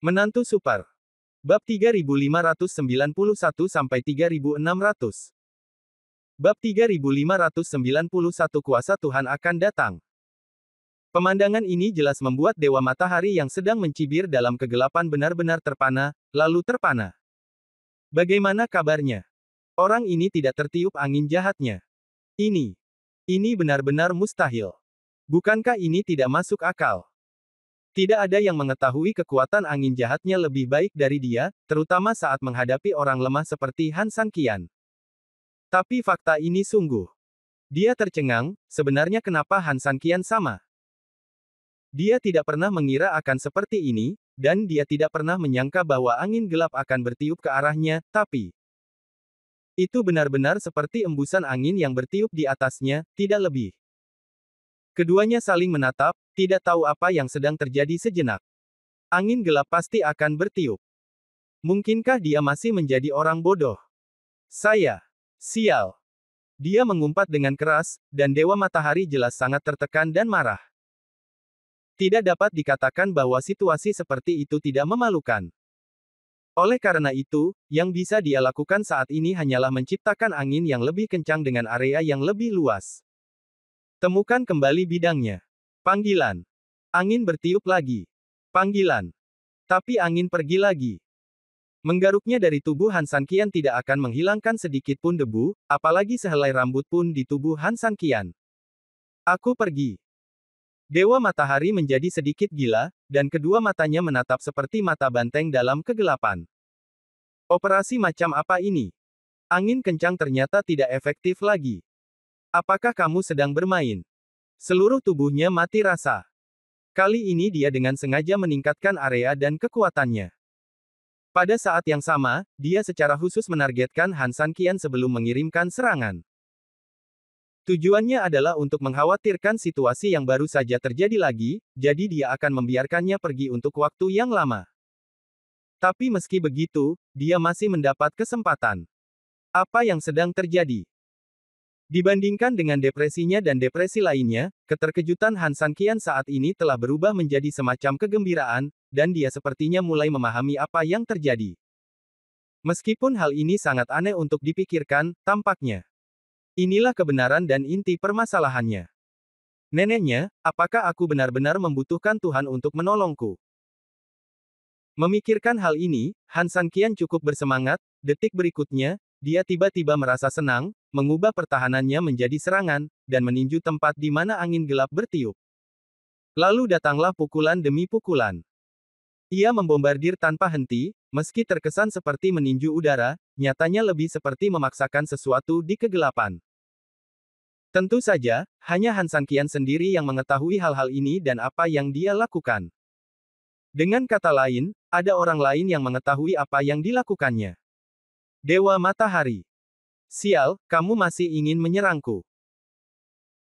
Menantu Super. Bab 3591-3600. Bab 3591 Kuasa Tuhan akan datang. Pemandangan ini jelas membuat Dewa Matahari yang sedang mencibir dalam kegelapan benar-benar terpana, lalu terpana. Bagaimana kabarnya? Orang ini tidak tertiup angin jahatnya. Ini benar-benar mustahil. Bukankah ini tidak masuk akal? Tidak ada yang mengetahui kekuatan angin jahatnya lebih baik dari dia, terutama saat menghadapi orang lemah seperti Han San Qian. Tapi fakta ini sungguh. Dia tercengang, sebenarnya kenapa Han San Qian sama? Dia tidak pernah mengira akan seperti ini, dan dia tidak pernah menyangka bahwa angin gelap akan bertiup ke arahnya, tapi itu benar-benar seperti embusan angin yang bertiup di atasnya, tidak lebih. Keduanya saling menatap, tidak tahu apa yang sedang terjadi sejenak. Angin gelap pasti akan bertiup. Mungkinkah dia masih menjadi orang bodoh? Sial. Dia mengumpat dengan keras, dan Dewa Matahari jelas sangat tertekan dan marah. Tidak dapat dikatakan bahwa situasi seperti itu tidak memalukan. Oleh karena itu, yang bisa dia lakukan saat ini hanyalah menciptakan angin yang lebih kencang dengan area yang lebih luas. Temukan kembali bidangnya. Panggilan. Angin bertiup lagi. Panggilan. Tapi angin pergi lagi. Menggaruknya dari tubuh Han San Qian tidak akan menghilangkan sedikit pun debu, apalagi sehelai rambut pun di tubuh Han San Qian. Aku pergi. Dewa Matahari menjadi sedikit gila, dan kedua matanya menatap seperti mata banteng dalam kegelapan. Operasi macam apa ini? Angin kencang ternyata tidak efektif lagi. Apakah kamu sedang bermain? Seluruh tubuhnya mati rasa. Kali ini dia dengan sengaja meningkatkan area dan kekuatannya. Pada saat yang sama, dia secara khusus menargetkan Han San Qian sebelum mengirimkan serangan. Tujuannya adalah untuk mengkhawatirkan situasi yang baru saja terjadi lagi, jadi dia akan membiarkannya pergi untuk waktu yang lama. Tapi meski begitu, dia masih mendapat kesempatan. Apa yang sedang terjadi? Dibandingkan dengan depresinya dan depresi lainnya, keterkejutan Han San Qian saat ini telah berubah menjadi semacam kegembiraan, dan dia sepertinya mulai memahami apa yang terjadi. Meskipun hal ini sangat aneh untuk dipikirkan, tampaknya inilah kebenaran dan inti permasalahannya. Neneknya, apakah aku benar-benar membutuhkan Tuhan untuk menolongku? Memikirkan hal ini, Han San Qian cukup bersemangat. Detik berikutnya, dia tiba-tiba merasa senang, mengubah pertahanannya menjadi serangan, dan meninju tempat di mana angin gelap bertiup. Lalu datanglah pukulan demi pukulan. Ia membombardir tanpa henti, meski terkesan seperti meninju udara, nyatanya lebih seperti memaksakan sesuatu di kegelapan. Tentu saja, hanya Han San Qian sendiri yang mengetahui hal-hal ini dan apa yang dia lakukan. Dengan kata lain, ada orang lain yang mengetahui apa yang dilakukannya. Dewa Matahari. Sial, kamu masih ingin menyerangku.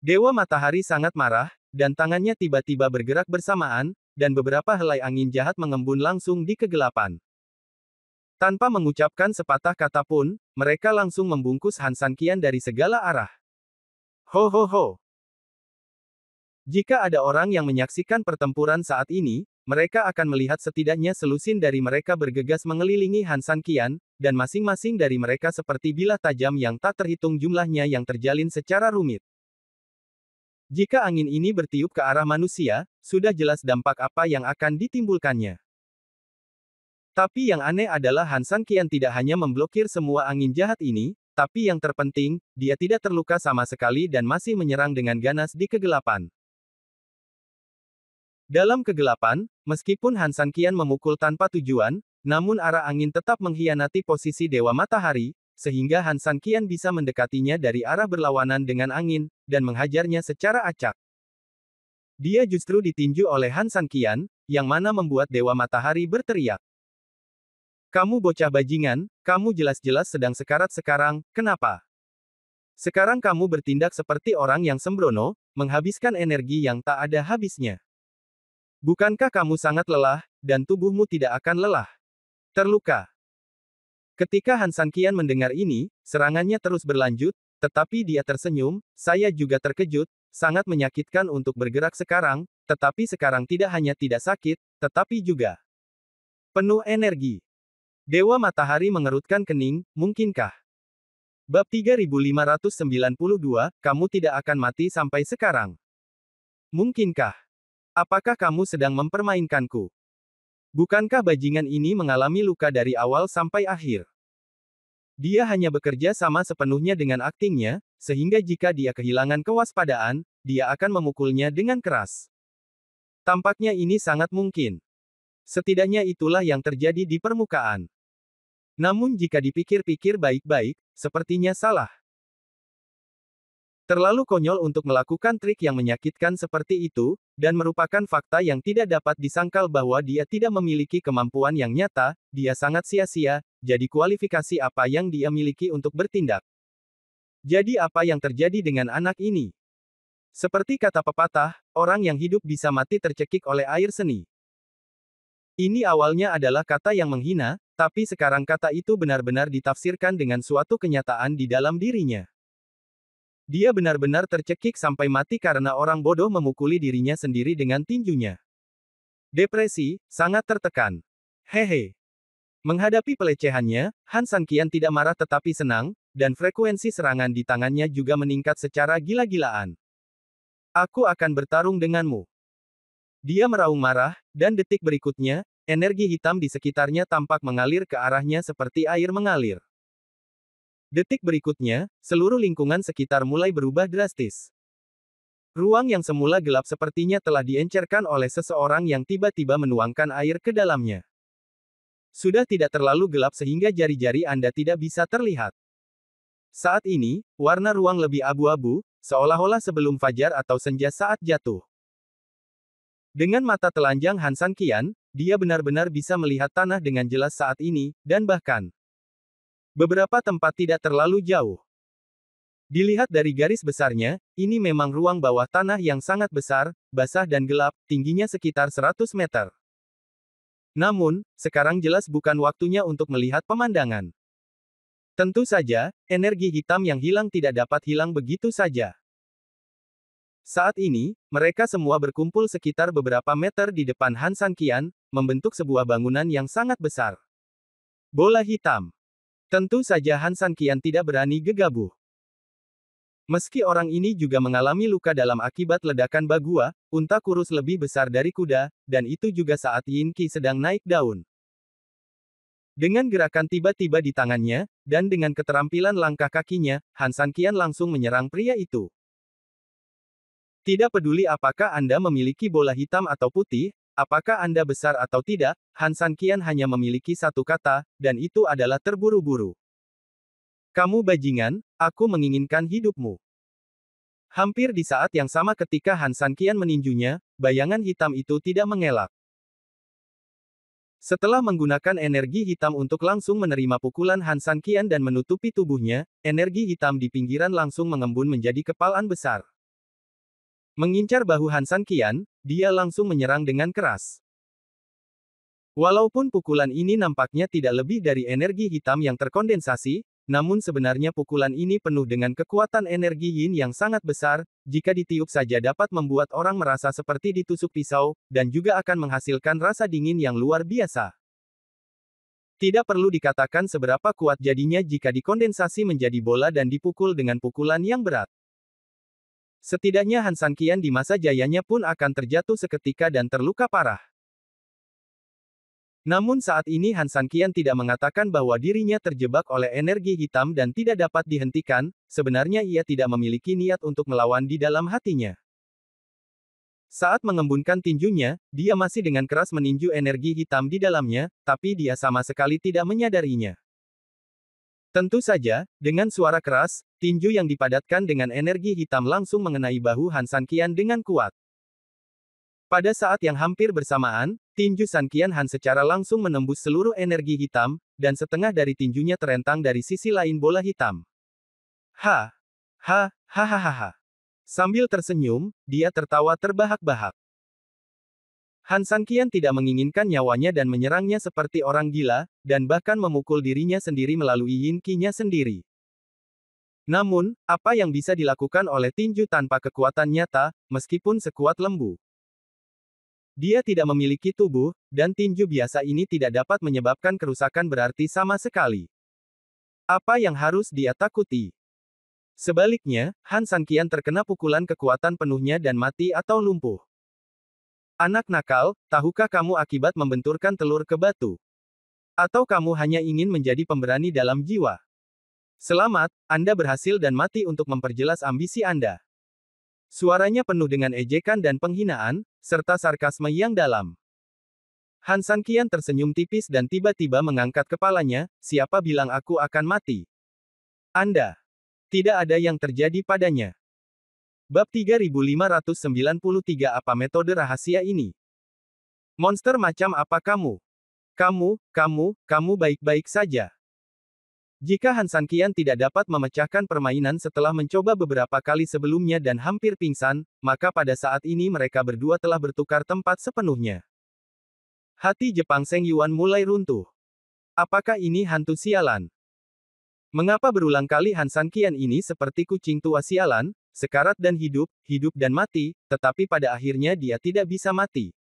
Dewa Matahari sangat marah, dan tangannya tiba-tiba bergerak bersamaan, dan beberapa helai angin jahat mengembun langsung di kegelapan. Tanpa mengucapkan sepatah kata pun, mereka langsung membungkus Han San Qian dari segala arah. Ho ho ho. Jika ada orang yang menyaksikan pertempuran saat ini, mereka akan melihat setidaknya selusin dari mereka bergegas mengelilingi Han San Qian, dan masing-masing dari mereka seperti bilah tajam yang tak terhitung jumlahnya yang terjalin secara rumit. Jika angin ini bertiup ke arah manusia, sudah jelas dampak apa yang akan ditimbulkannya. Tapi yang aneh adalah Han San Qian tidak hanya memblokir semua angin jahat ini, tapi yang terpenting, dia tidak terluka sama sekali dan masih menyerang dengan ganas di kegelapan. Dalam kegelapan, meskipun Han San Qian memukul tanpa tujuan, namun arah angin tetap mengkhianati posisi Dewa Matahari, sehingga Han San Qian bisa mendekatinya dari arah berlawanan dengan angin, dan menghajarnya secara acak. Dia justru ditinju oleh Han San Qian, yang mana membuat Dewa Matahari berteriak. Kamu bocah bajingan, kamu jelas-jelas sedang sekarat sekarang, kenapa? Sekarang kamu bertindak seperti orang yang sembrono, menghabiskan energi yang tak ada habisnya. Bukankah kamu sangat lelah, dan tubuhmu tidak akan lelah? Terluka. Ketika Han San Qian mendengar ini, serangannya terus berlanjut, tetapi dia tersenyum, saya juga terkejut, sangat menyakitkan untuk bergerak sekarang, tetapi sekarang tidak hanya tidak sakit, tetapi juga Penuh energi. Dewa Matahari mengerutkan kening, mungkinkah? Bab 3592, kamu tidak akan mati sampai sekarang. Mungkinkah? Apakah kamu sedang mempermainkanku? Bukankah bajingan ini mengalami luka dari awal sampai akhir? Dia hanya bekerja sama sepenuhnya dengan aktingnya, sehingga jika dia kehilangan kewaspadaan, dia akan memukulnya dengan keras. Tampaknya ini sangat mungkin. Setidaknya itulah yang terjadi di permukaan. Namun jika dipikir-pikir baik-baik, sepertinya salah. Terlalu konyol untuk melakukan trik yang menyakitkan seperti itu, dan merupakan fakta yang tidak dapat disangkal bahwa dia tidak memiliki kemampuan yang nyata, dia sangat sia-sia, jadi kualifikasi apa yang dia miliki untuk bertindak. Jadi apa yang terjadi dengan anak ini? Seperti kata pepatah, orang yang hidup bisa mati tercekik oleh air seni. Ini awalnya adalah kata yang menghina, tapi sekarang kata itu benar-benar ditafsirkan dengan suatu kenyataan di dalam dirinya. Dia benar-benar tercekik sampai mati karena orang bodoh memukuli dirinya sendiri dengan tinjunya. Depresi, sangat tertekan. Hehe. Menghadapi pelecehannya, Han Sanqian tidak marah tetapi senang, dan frekuensi serangan di tangannya juga meningkat secara gila-gilaan. Aku akan bertarung denganmu. Dia meraung marah, dan detik berikutnya, energi hitam di sekitarnya tampak mengalir ke arahnya seperti air mengalir. Detik berikutnya, seluruh lingkungan sekitar mulai berubah drastis. Ruang yang semula gelap sepertinya telah diencerkan oleh seseorang yang tiba-tiba menuangkan air ke dalamnya. Sudah tidak terlalu gelap sehingga jari-jari Anda tidak bisa terlihat. Saat ini, warna ruang lebih abu-abu, seolah-olah sebelum fajar atau senja saat jatuh. Dengan mata telanjang Han Sanqian, dia benar-benar bisa melihat tanah dengan jelas saat ini, dan bahkan beberapa tempat tidak terlalu jauh. Dilihat dari garis besarnya, ini memang ruang bawah tanah yang sangat besar, basah dan gelap, tingginya sekitar 100 meter. Namun, sekarang jelas bukan waktunya untuk melihat pemandangan. Tentu saja, energi hitam yang hilang tidak dapat hilang begitu saja. Saat ini, mereka semua berkumpul sekitar beberapa meter di depan Han Sanqian, membentuk sebuah bangunan yang sangat besar. Bola hitam. Tentu saja Han Sanqian tidak berani gegabah. Meski orang ini juga mengalami luka dalam akibat ledakan bagua, unta kurus lebih besar dari kuda, dan itu juga saat Yin Qi sedang naik daun. Dengan gerakan tiba-tiba di tangannya, dan dengan keterampilan langkah kakinya, Han Sanqian langsung menyerang pria itu. Tidak peduli apakah Anda memiliki bola hitam atau putih, apakah Anda besar atau tidak, Han Sanqian hanya memiliki satu kata, dan itu adalah terburu-buru. Kamu bajingan, aku menginginkan hidupmu. Hampir di saat yang sama ketika Han Sanqian meninjunya, bayangan hitam itu tidak mengelak. Setelah menggunakan energi hitam untuk langsung menerima pukulan Han Sanqian dan menutupi tubuhnya, energi hitam di pinggiran langsung mengembun menjadi kepalan besar. Mengincar bahu Han Sanqian, dia langsung menyerang dengan keras. Walaupun pukulan ini nampaknya tidak lebih dari energi hitam yang terkondensasi, namun sebenarnya pukulan ini penuh dengan kekuatan energi yin yang sangat besar, jika ditiup saja dapat membuat orang merasa seperti ditusuk pisau, dan juga akan menghasilkan rasa dingin yang luar biasa. Tidak perlu dikatakan seberapa kuat jadinya jika dikondensasi menjadi bola dan dipukul dengan pukulan yang berat. Setidaknya Han Sanqian di masa jayanya pun akan terjatuh seketika dan terluka parah. Namun saat ini Han Sanqian tidak mengatakan bahwa dirinya terjebak oleh energi hitam dan tidak dapat dihentikan, sebenarnya ia tidak memiliki niat untuk melawan di dalam hatinya. Saat mengembunkan tinjunya, dia masih dengan keras meninju energi hitam di dalamnya, tapi dia sama sekali tidak menyadarinya. Tentu saja, dengan suara keras, tinju yang dipadatkan dengan energi hitam langsung mengenai bahu Han Sanqian dengan kuat. Pada saat yang hampir bersamaan, tinju Sanqian Han secara langsung menembus seluruh energi hitam, dan setengah dari tinjunya terentang dari sisi lain bola hitam. Ha! Ha! Hahaha. Sambil tersenyum, dia tertawa terbahak-bahak. Han Sanqian tidak menginginkan nyawanya dan menyerangnya seperti orang gila, dan bahkan memukul dirinya sendiri melalui Yin Qi-nya sendiri. Namun, apa yang bisa dilakukan oleh tinju tanpa kekuatan nyata, meskipun sekuat lembu? Dia tidak memiliki tubuh, dan tinju biasa ini tidak dapat menyebabkan kerusakan berarti sama sekali. Apa yang harus dia takuti? Sebaliknya, Han Sanqian terkena pukulan kekuatan penuhnya dan mati atau lumpuh. Anak nakal, tahukah kamu akibat membenturkan telur ke batu? Atau kamu hanya ingin menjadi pemberani dalam jiwa? Selamat, Anda berhasil dan mati untuk memperjelas ambisi Anda. Suaranya penuh dengan ejekan dan penghinaan, serta sarkasme yang dalam. Han Sanqian tersenyum tipis dan tiba-tiba mengangkat kepalanya, siapa bilang aku akan mati? Anda. Tidak ada yang terjadi padanya. Bab 3593 Apa metode rahasia ini? Monster macam apa kamu? Kamu baik-baik saja. Jika Han Sanqian tidak dapat memecahkan permainan setelah mencoba beberapa kali sebelumnya dan hampir pingsan, maka pada saat ini mereka berdua telah bertukar tempat sepenuhnya. Hati Jepang Seng Yuan mulai runtuh. Apakah ini hantu sialan? Mengapa berulang kali Han Sanqian ini seperti kucing tua sialan, sekarat dan hidup dan mati, tetapi pada akhirnya dia tidak bisa mati?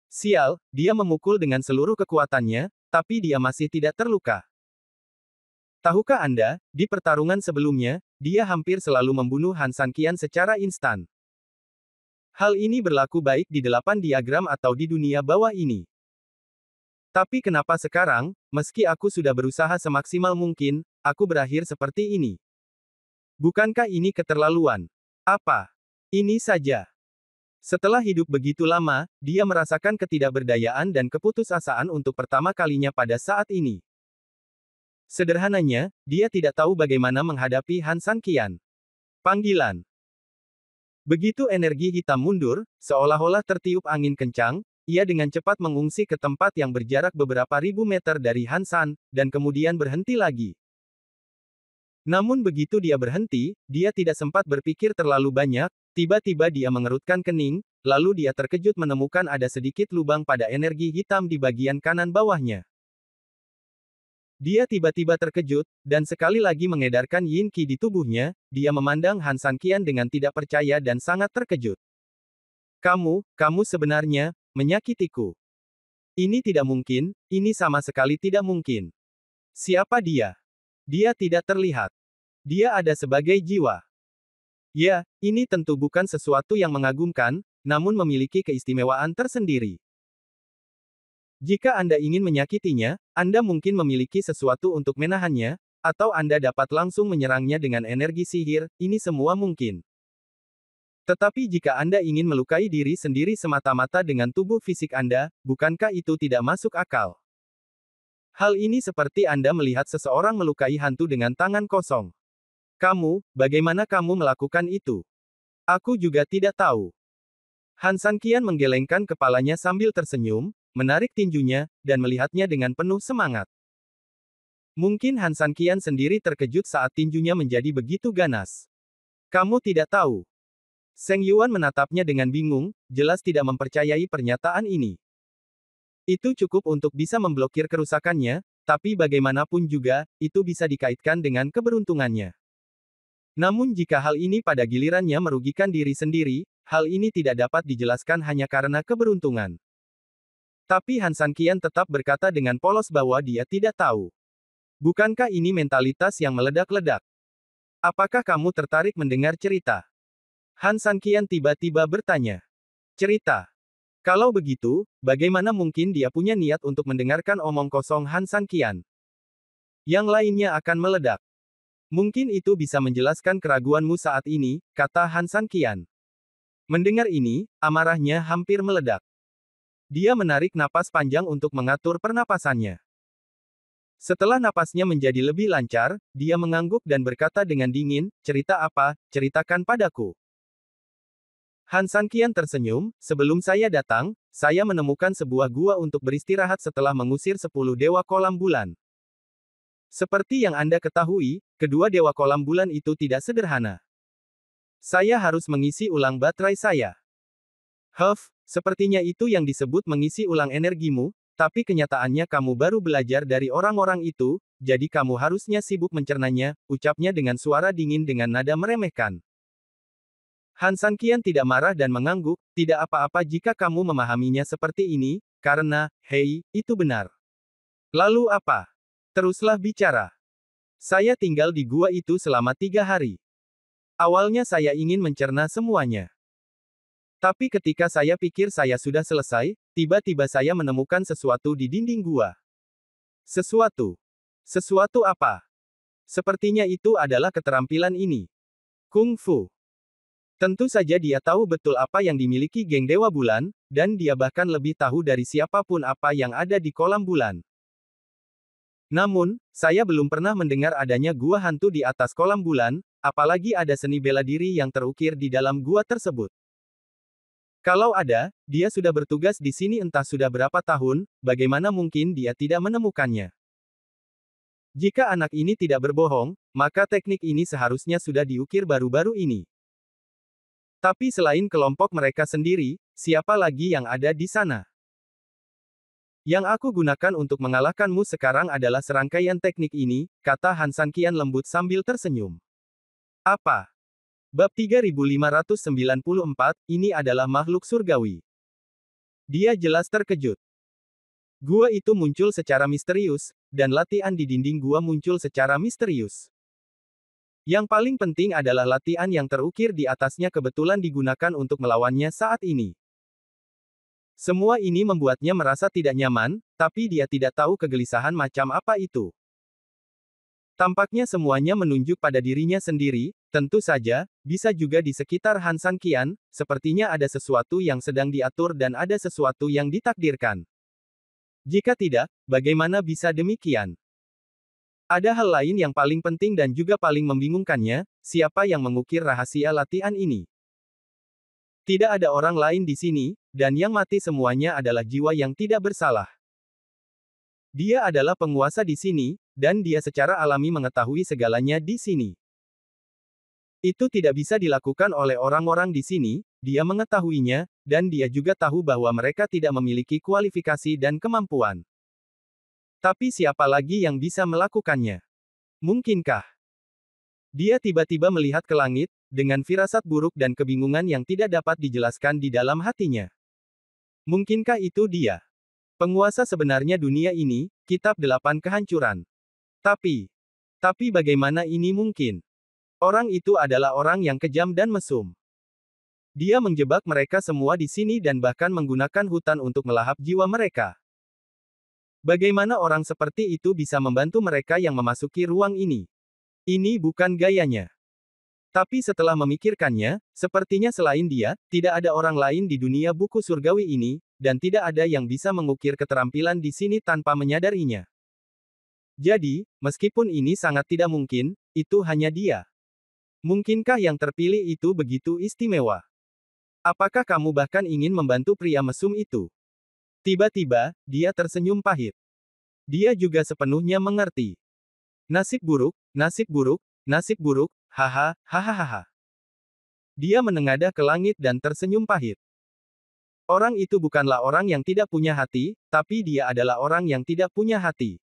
Sial, dia memukul dengan seluruh kekuatannya, tapi dia masih tidak terluka. Tahukah Anda, di pertarungan sebelumnya, dia hampir selalu membunuh Han Sanqian secara instan. Hal ini berlaku baik di 8 diagram atau di dunia bawah ini. Tapi kenapa sekarang, meski aku sudah berusaha semaksimal mungkin, aku berakhir seperti ini? Bukankah ini keterlaluan? Apa? Ini saja. Setelah hidup begitu lama, dia merasakan ketidakberdayaan dan keputusasaan untuk pertama kalinya pada saat ini. Sederhananya, dia tidak tahu bagaimana menghadapi Han Sanqian. Panggilan. Begitu energi hitam mundur, seolah-olah tertiup angin kencang, ia dengan cepat mengungsi ke tempat yang berjarak beberapa ribu meter dari Han San, dan kemudian berhenti lagi. Namun begitu dia berhenti, dia tidak sempat berpikir terlalu banyak, tiba-tiba dia mengerutkan kening, lalu dia terkejut menemukan ada sedikit lubang pada energi hitam di bagian kanan bawahnya. Dia tiba-tiba terkejut, dan sekali lagi mengedarkan Yin Qi di tubuhnya, dia memandang Han Sanqian dengan tidak percaya dan sangat terkejut. Kamu sebenarnya, menyakitiku. Ini tidak mungkin, ini sama sekali tidak mungkin. Siapa dia? Dia tidak terlihat. Dia ada sebagai jiwa. Ya, ini tentu bukan sesuatu yang mengagumkan, namun memiliki keistimewaan tersendiri. Jika Anda ingin menyakitinya, Anda mungkin memiliki sesuatu untuk menahannya, atau Anda dapat langsung menyerangnya dengan energi sihir, ini semua mungkin. Tetapi jika Anda ingin melukai diri sendiri semata-mata dengan tubuh fisik Anda, bukankah itu tidak masuk akal? Hal ini seperti Anda melihat seseorang melukai hantu dengan tangan kosong. Bagaimana kamu melakukan itu? Aku juga tidak tahu. Han Sanqian menggelengkan kepalanya sambil tersenyum, menarik tinjunya, dan melihatnya dengan penuh semangat. Mungkin Han Sanqian sendiri terkejut saat tinjunya menjadi begitu ganas. Kamu tidak tahu. Seng Yuan menatapnya dengan bingung, jelas tidak mempercayai pernyataan ini. Itu cukup untuk bisa memblokir kerusakannya, tapi bagaimanapun juga, itu bisa dikaitkan dengan keberuntungannya. Namun jika hal ini pada gilirannya merugikan diri sendiri, hal ini tidak dapat dijelaskan hanya karena keberuntungan. Tapi Han Sanqian tetap berkata dengan polos bahwa dia tidak tahu. Bukankah ini mentalitas yang meledak-ledak? Apakah kamu tertarik mendengar cerita? Han Sanqian tiba-tiba bertanya. Cerita? Kalau begitu, bagaimana mungkin dia punya niat untuk mendengarkan omong kosong Han Sanqian? Yang lainnya akan meledak. Mungkin itu bisa menjelaskan keraguanmu saat ini, kata Han Sanqian. Mendengar ini, amarahnya hampir meledak. Dia menarik napas panjang untuk mengatur pernapasannya. Setelah napasnya menjadi lebih lancar, dia mengangguk dan berkata dengan dingin, cerita apa, ceritakan padaku. Han Sanqian tersenyum, sebelum saya datang, saya menemukan sebuah gua untuk beristirahat setelah mengusir 10 dewa kolam bulan. Seperti yang Anda ketahui, kedua dewa kolam bulan itu tidak sederhana. Saya harus mengisi ulang baterai saya. Sepertinya itu yang disebut mengisi ulang energimu, tapi kenyataannya kamu baru belajar dari orang-orang itu, jadi kamu harusnya sibuk mencernanya, ucapnya dengan suara dingin dengan nada meremehkan. Han Sanqian tidak marah dan mengangguk, tidak apa-apa jika kamu memahaminya seperti ini, karena, hei, itu benar. Lalu apa? Teruslah bicara. Saya tinggal di gua itu selama 3 hari. Awalnya saya ingin mencerna semuanya. Tapi ketika saya pikir saya sudah selesai, tiba-tiba saya menemukan sesuatu di dinding gua. Sesuatu. Sesuatu apa? Sepertinya itu adalah keterampilan ini. Kung Fu. Tentu saja dia tahu betul apa yang dimiliki geng Dewa Bulan, dan dia bahkan lebih tahu dari siapapun apa yang ada di kolam bulan. Namun, saya belum pernah mendengar adanya gua hantu di atas kolam bulan, apalagi ada seni bela diri yang terukir di dalam gua tersebut. Kalau ada, dia sudah bertugas di sini entah sudah berapa tahun, bagaimana mungkin dia tidak menemukannya? Jika anak ini tidak berbohong, maka teknik ini seharusnya sudah diukir baru-baru ini. Tapi selain kelompok mereka sendiri, siapa lagi yang ada di sana? Yang aku gunakan untuk mengalahkanmu sekarang adalah serangkaian teknik ini, kata Han Sanqian lembut sambil tersenyum. Apa? Bab 3594, ini adalah makhluk surgawi. Dia jelas terkejut. Gua itu muncul secara misterius, dan latihan di dinding gua muncul secara misterius. Yang paling penting adalah latihan yang terukir di atasnya kebetulan digunakan untuk melawannya saat ini. Semua ini membuatnya merasa tidak nyaman, tapi dia tidak tahu kegelisahan macam apa itu. Tampaknya semuanya menunjuk pada dirinya sendiri, tentu saja, bisa juga di sekitar Han Sanqian, sepertinya ada sesuatu yang sedang diatur dan ada sesuatu yang ditakdirkan. Jika tidak, bagaimana bisa demikian? Ada hal lain yang paling penting dan juga paling membingungkannya, siapa yang mengukir rahasia latihan ini? Tidak ada orang lain di sini, dan yang mati semuanya adalah jiwa yang tidak bersalah. Dia adalah penguasa di sini, dan dia secara alami mengetahui segalanya di sini. Itu tidak bisa dilakukan oleh orang-orang di sini, dia mengetahuinya, dan dia juga tahu bahwa mereka tidak memiliki kualifikasi dan kemampuan. Tapi siapa lagi yang bisa melakukannya? Mungkinkah? Dia tiba-tiba melihat ke langit, dengan firasat buruk dan kebingungan yang tidak dapat dijelaskan di dalam hatinya. Mungkinkah itu dia? Penguasa sebenarnya dunia ini, Kitab 8 Kehancuran. Tapi bagaimana ini mungkin? Orang itu adalah orang yang kejam dan mesum. Dia menjebak mereka semua di sini dan bahkan menggunakan hutan untuk melahap jiwa mereka. Bagaimana orang seperti itu bisa membantu mereka yang memasuki ruang ini? Ini bukan gayanya. Tapi setelah memikirkannya, sepertinya selain dia, tidak ada orang lain di dunia buku surgawi ini, dan tidak ada yang bisa mengukir keterampilan di sini tanpa menyadarinya. Jadi, meskipun ini sangat tidak mungkin, itu hanya dia. Mungkinkah yang terpilih itu begitu istimewa? Apakah kamu bahkan ingin membantu pria mesum itu? Tiba-tiba, dia tersenyum pahit. Dia juga sepenuhnya mengerti. Nasib buruk, nasib buruk, nasib buruk, haha, hahaha. Dia menengadah ke langit dan tersenyum pahit. Orang itu bukanlah orang yang tidak punya hati, tapi dia adalah orang yang tidak punya hati.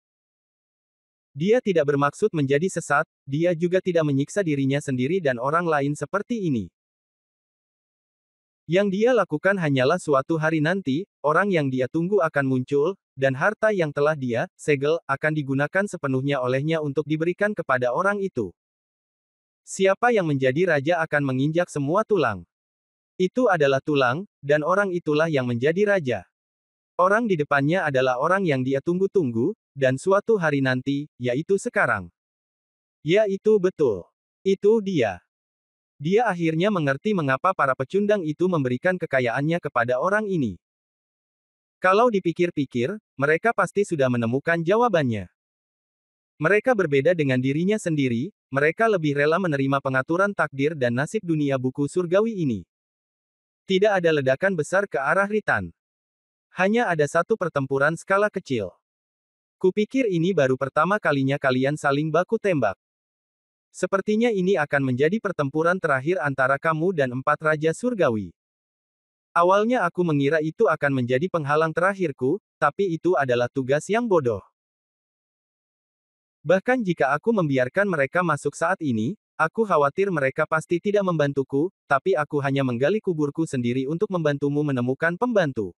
Dia tidak bermaksud menjadi sesat, dia juga tidak menyiksa dirinya sendiri dan orang lain seperti ini. Yang dia lakukan hanyalah suatu hari nanti, orang yang dia tunggu akan muncul, dan harta yang telah dia segel akan digunakan sepenuhnya olehnya untuk diberikan kepada orang itu. Siapa yang menjadi raja akan menginjak semua tulang. Itu adalah tulang, dan orang itulah yang menjadi raja. Orang di depannya adalah orang yang dia tunggu-tunggu, dan suatu hari nanti, yaitu sekarang. Ya itu betul. Itu dia. Dia akhirnya mengerti mengapa para pecundang itu memberikan kekayaannya kepada orang ini. Kalau dipikir-pikir, mereka pasti sudah menemukan jawabannya. Mereka berbeda dengan dirinya sendiri, mereka lebih rela menerima pengaturan takdir dan nasib dunia buku surgawi ini. Tidak ada ledakan besar ke arah Ritan. Hanya ada satu pertempuran skala kecil. Kupikir ini baru pertama kalinya kalian saling baku tembak. Sepertinya ini akan menjadi pertempuran terakhir antara kamu dan 4 Raja Surgawi. Awalnya aku mengira itu akan menjadi penghalang terakhirku, tapi itu adalah tugas yang bodoh. Bahkan jika aku membiarkan mereka masuk saat ini, Aku khawatir mereka pasti tidak membantuku, tapi aku hanya menggali kuburku sendiri untuk membantumu menemukan pembantu.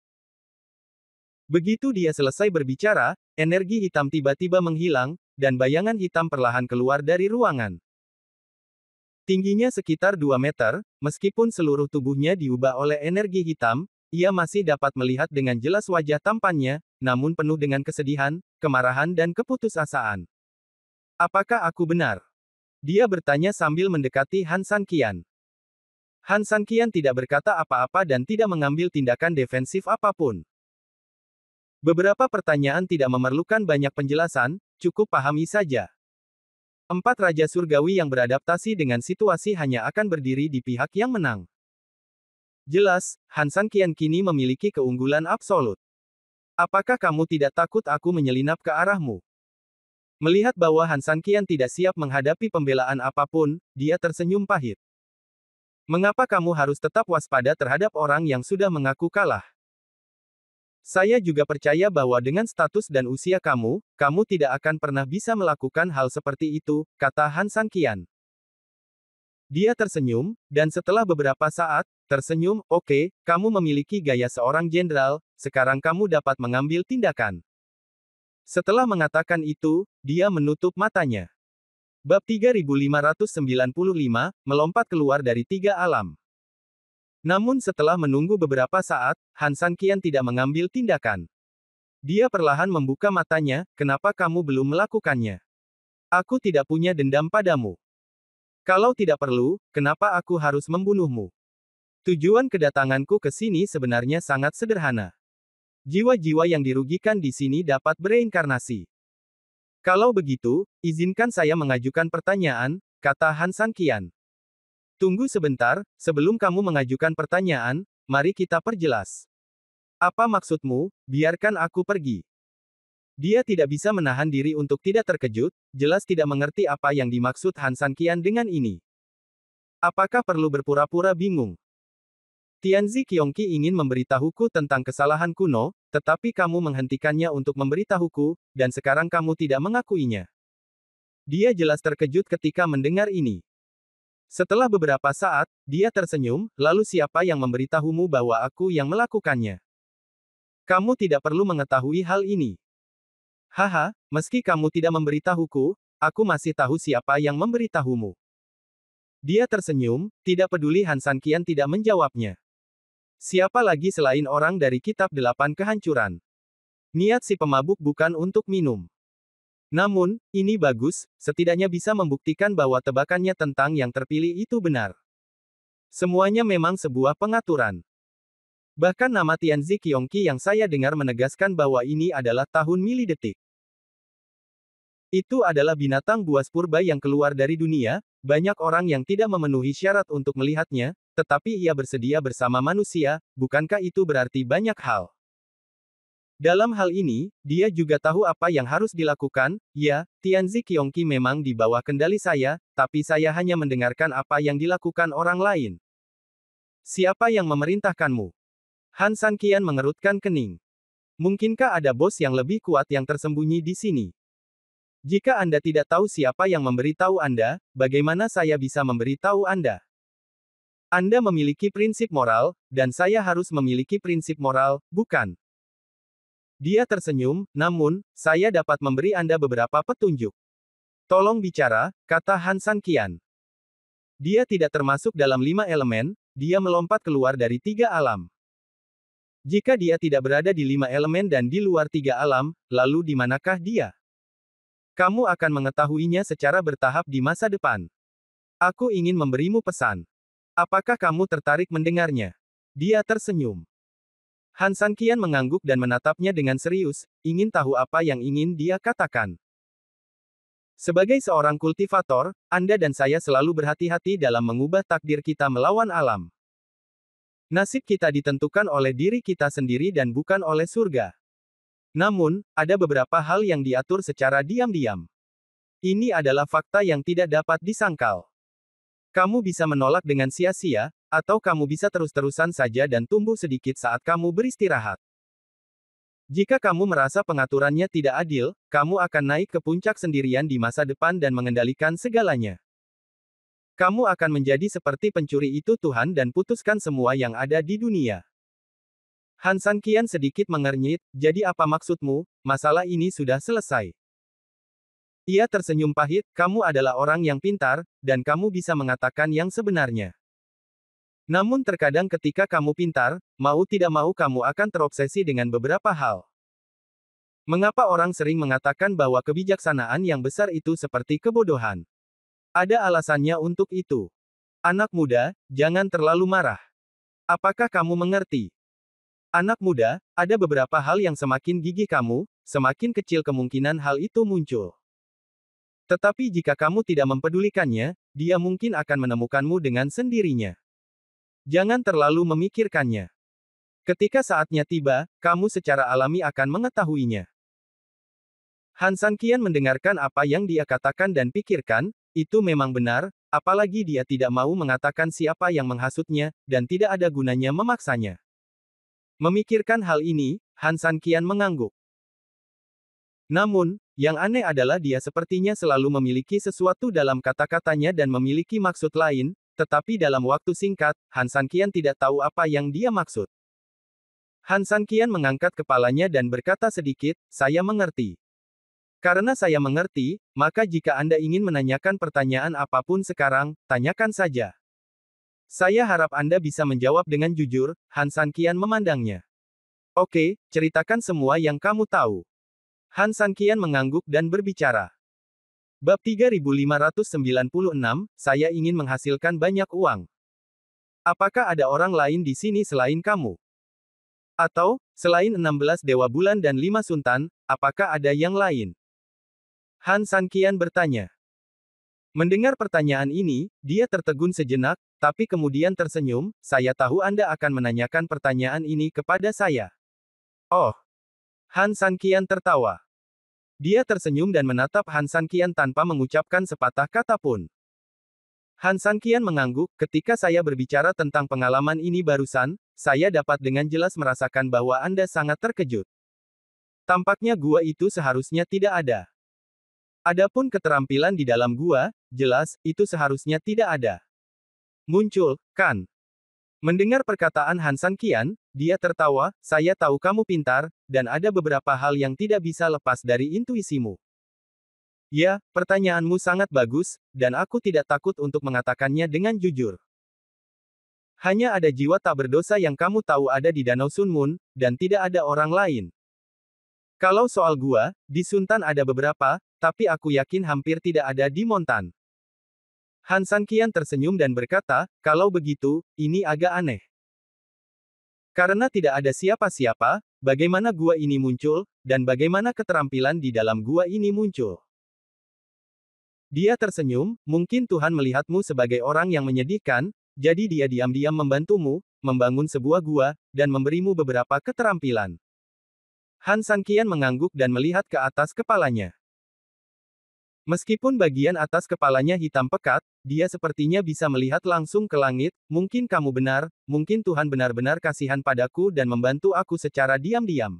Begitu dia selesai berbicara, energi hitam tiba-tiba menghilang, dan bayangan hitam perlahan keluar dari ruangan. Tingginya sekitar 2 meter, meskipun seluruh tubuhnya diubah oleh energi hitam, ia masih dapat melihat dengan jelas wajah tampannya, namun penuh dengan kesedihan, kemarahan dan keputusasaan. Apakah aku benar? Dia bertanya sambil mendekati Han Sanqian. Han Sanqian tidak berkata apa-apa dan tidak mengambil tindakan defensif apapun. Beberapa pertanyaan tidak memerlukan banyak penjelasan, cukup pahami saja. 4 Raja Surgawi yang beradaptasi dengan situasi hanya akan berdiri di pihak yang menang. Jelas, Han Sanqian kini memiliki keunggulan absolut. Apakah kamu tidak takut aku menyelinap ke arahmu? Melihat bahwa Han Sanqian tidak siap menghadapi pembelaan apapun, dia tersenyum pahit. Mengapa kamu harus tetap waspada terhadap orang yang sudah mengaku kalah? Saya juga percaya bahwa dengan status dan usia kamu, kamu tidak akan pernah bisa melakukan hal seperti itu, kata Han Sanqian. Dia tersenyum, dan setelah beberapa saat, tersenyum, oke, kamu memiliki gaya seorang jenderal, sekarang kamu dapat mengambil tindakan. Setelah mengatakan itu, dia menutup matanya. Bab 3595, melompat keluar dari 3 alam. Namun setelah menunggu beberapa saat, Han Sanqian tidak mengambil tindakan. Dia perlahan membuka matanya, kenapa kamu belum melakukannya? Aku tidak punya dendam padamu. Kalau tidak perlu, kenapa aku harus membunuhmu? Tujuan kedatanganku ke sini sebenarnya sangat sederhana. Jiwa-jiwa yang dirugikan di sini dapat bereinkarnasi. Kalau begitu, izinkan saya mengajukan pertanyaan, kata Han Sanqian. Tunggu sebentar, sebelum kamu mengajukan pertanyaan, mari kita perjelas. Apa maksudmu, biarkan aku pergi. Dia tidak bisa menahan diri untuk tidak terkejut, jelas tidak mengerti apa yang dimaksud Han Sanqian dengan ini. Apakah perlu berpura-pura bingung? Tianzi Qiongqi ingin memberitahuku tentang kesalahan kuno, tetapi kamu menghentikannya untuk memberitahuku, dan sekarang kamu tidak mengakuinya. Dia jelas terkejut ketika mendengar ini. Setelah beberapa saat, dia tersenyum, lalu siapa yang memberitahumu bahwa aku yang melakukannya? Kamu tidak perlu mengetahui hal ini. Haha, meski kamu tidak memberitahuku, aku masih tahu siapa yang memberitahumu. Dia tersenyum, tidak peduli Han Sanqian tidak menjawabnya. Siapa lagi selain orang dari Kitab 8 Kehancuran? Niat si pemabuk bukan untuk minum. Namun, ini bagus, setidaknya bisa membuktikan bahwa tebakannya tentang yang terpilih itu benar. Semuanya memang sebuah pengaturan. Bahkan nama Tianzi Qiongqi yang saya dengar menegaskan bahwa ini adalah tahun milidetik. Itu adalah binatang buas purba yang keluar dari dunia, banyak orang yang tidak memenuhi syarat untuk melihatnya, tetapi ia bersedia bersama manusia, bukankah itu berarti banyak hal? Dalam hal ini, dia juga tahu apa yang harus dilakukan, ya, Tianzi Qiongqi memang di bawah kendali saya, tapi saya hanya mendengarkan apa yang dilakukan orang lain. Siapa yang memerintahkanmu? Han Sanqian mengerutkan kening. Mungkinkah ada bos yang lebih kuat yang tersembunyi di sini? Jika Anda tidak tahu siapa yang memberitahu Anda, bagaimana saya bisa memberitahu Anda? Anda memiliki prinsip moral, dan saya harus memiliki prinsip moral, bukan? Dia tersenyum, namun, saya dapat memberi Anda beberapa petunjuk. Tolong bicara, kata Han Sanqian. Dia tidak termasuk dalam 5 elemen, dia melompat keluar dari 3 alam. Jika dia tidak berada di 5 elemen dan di luar 3 alam, lalu di manakah dia? Kamu akan mengetahuinya secara bertahap di masa depan. Aku ingin memberimu pesan. Apakah kamu tertarik mendengarnya? Dia tersenyum. Han Sanqian mengangguk dan menatapnya dengan serius, ingin tahu apa yang ingin dia katakan. Sebagai seorang kultivator, Anda dan saya selalu berhati-hati dalam mengubah takdir kita melawan alam. Nasib kita ditentukan oleh diri kita sendiri dan bukan oleh surga. Namun, ada beberapa hal yang diatur secara diam-diam. Ini adalah fakta yang tidak dapat disangkal. Kamu bisa menolak dengan sia-sia, atau kamu bisa terus-terusan saja dan tumbuh sedikit saat kamu beristirahat. Jika kamu merasa pengaturannya tidak adil, kamu akan naik ke puncak sendirian di masa depan dan mengendalikan segalanya. Kamu akan menjadi seperti pencuri itu Tuhan dan putuskan semua yang ada di dunia. Han San Qian sedikit mengernyit, jadi apa maksudmu, masalah ini sudah selesai. Ia tersenyum pahit, kamu adalah orang yang pintar, dan kamu bisa mengatakan yang sebenarnya. Namun terkadang ketika kamu pintar, mau tidak mau kamu akan terobsesi dengan beberapa hal. Mengapa orang sering mengatakan bahwa kebijaksanaan yang besar itu seperti kebodohan? Ada alasannya untuk itu. Anak muda, jangan terlalu marah. Apakah kamu mengerti? Anak muda, ada beberapa hal yang semakin gigih kamu, semakin kecil kemungkinan hal itu muncul. Tetapi jika kamu tidak mempedulikannya, dia mungkin akan menemukanmu dengan sendirinya. Jangan terlalu memikirkannya. Ketika saatnya tiba, kamu secara alami akan mengetahuinya. Han San Qian mendengarkan apa yang dia katakan dan pikirkan, itu memang benar, apalagi dia tidak mau mengatakan siapa yang menghasutnya, dan tidak ada gunanya memaksanya. Memikirkan hal ini, Han San Qian mengangguk. Namun, yang aneh adalah dia sepertinya selalu memiliki sesuatu dalam kata-katanya dan memiliki maksud lain, tetapi dalam waktu singkat, Han San Qian tidak tahu apa yang dia maksud. Han San Qian mengangkat kepalanya dan berkata sedikit, saya mengerti. Karena saya mengerti, maka jika Anda ingin menanyakan pertanyaan apapun sekarang, tanyakan saja. Saya harap Anda bisa menjawab dengan jujur, Han San Qian memandangnya. Oke, ceritakan semua yang kamu tahu. Han San Qian mengangguk dan berbicara. Bab 3596, saya ingin menghasilkan banyak uang. Apakah ada orang lain di sini selain kamu? Atau, selain 16 Dewa Bulan dan 5 Sultan, apakah ada yang lain? Han San Qian bertanya. Mendengar pertanyaan ini, dia tertegun sejenak, tapi kemudian tersenyum, saya tahu Anda akan menanyakan pertanyaan ini kepada saya. Oh. Han San Qian tertawa. Dia tersenyum dan menatap Han San Qian tanpa mengucapkan sepatah kata pun. Han San Qian mengangguk, ketika saya berbicara tentang pengalaman ini barusan, saya dapat dengan jelas merasakan bahwa Anda sangat terkejut. Tampaknya gua itu seharusnya tidak ada. Adapun keterampilan di dalam gua, jelas, itu seharusnya tidak ada. Muncul, kan? Mendengar perkataan Han San Qian, dia tertawa, saya tahu kamu pintar, dan ada beberapa hal yang tidak bisa lepas dari intuisimu. Ya, pertanyaanmu sangat bagus, dan aku tidak takut untuk mengatakannya dengan jujur. Hanya ada jiwa tak berdosa yang kamu tahu ada di Danau Sun Moon, dan tidak ada orang lain. Kalau soal gua, di Suntan ada beberapa, tapi aku yakin hampir tidak ada di Montan. Han San Qian tersenyum dan berkata, kalau begitu, ini agak aneh. Karena tidak ada siapa-siapa, bagaimana gua ini muncul, dan bagaimana keterampilan di dalam gua ini muncul. Dia tersenyum, mungkin Tuhan melihatmu sebagai orang yang menyedihkan, jadi dia diam-diam membantumu, membangun sebuah gua, dan memberimu beberapa keterampilan. Han San Qian mengangguk dan melihat ke atas kepalanya. Meskipun bagian atas kepalanya hitam pekat, dia sepertinya bisa melihat langsung ke langit, mungkin kamu benar, mungkin Tuhan benar-benar kasihan padaku dan membantu aku secara diam-diam.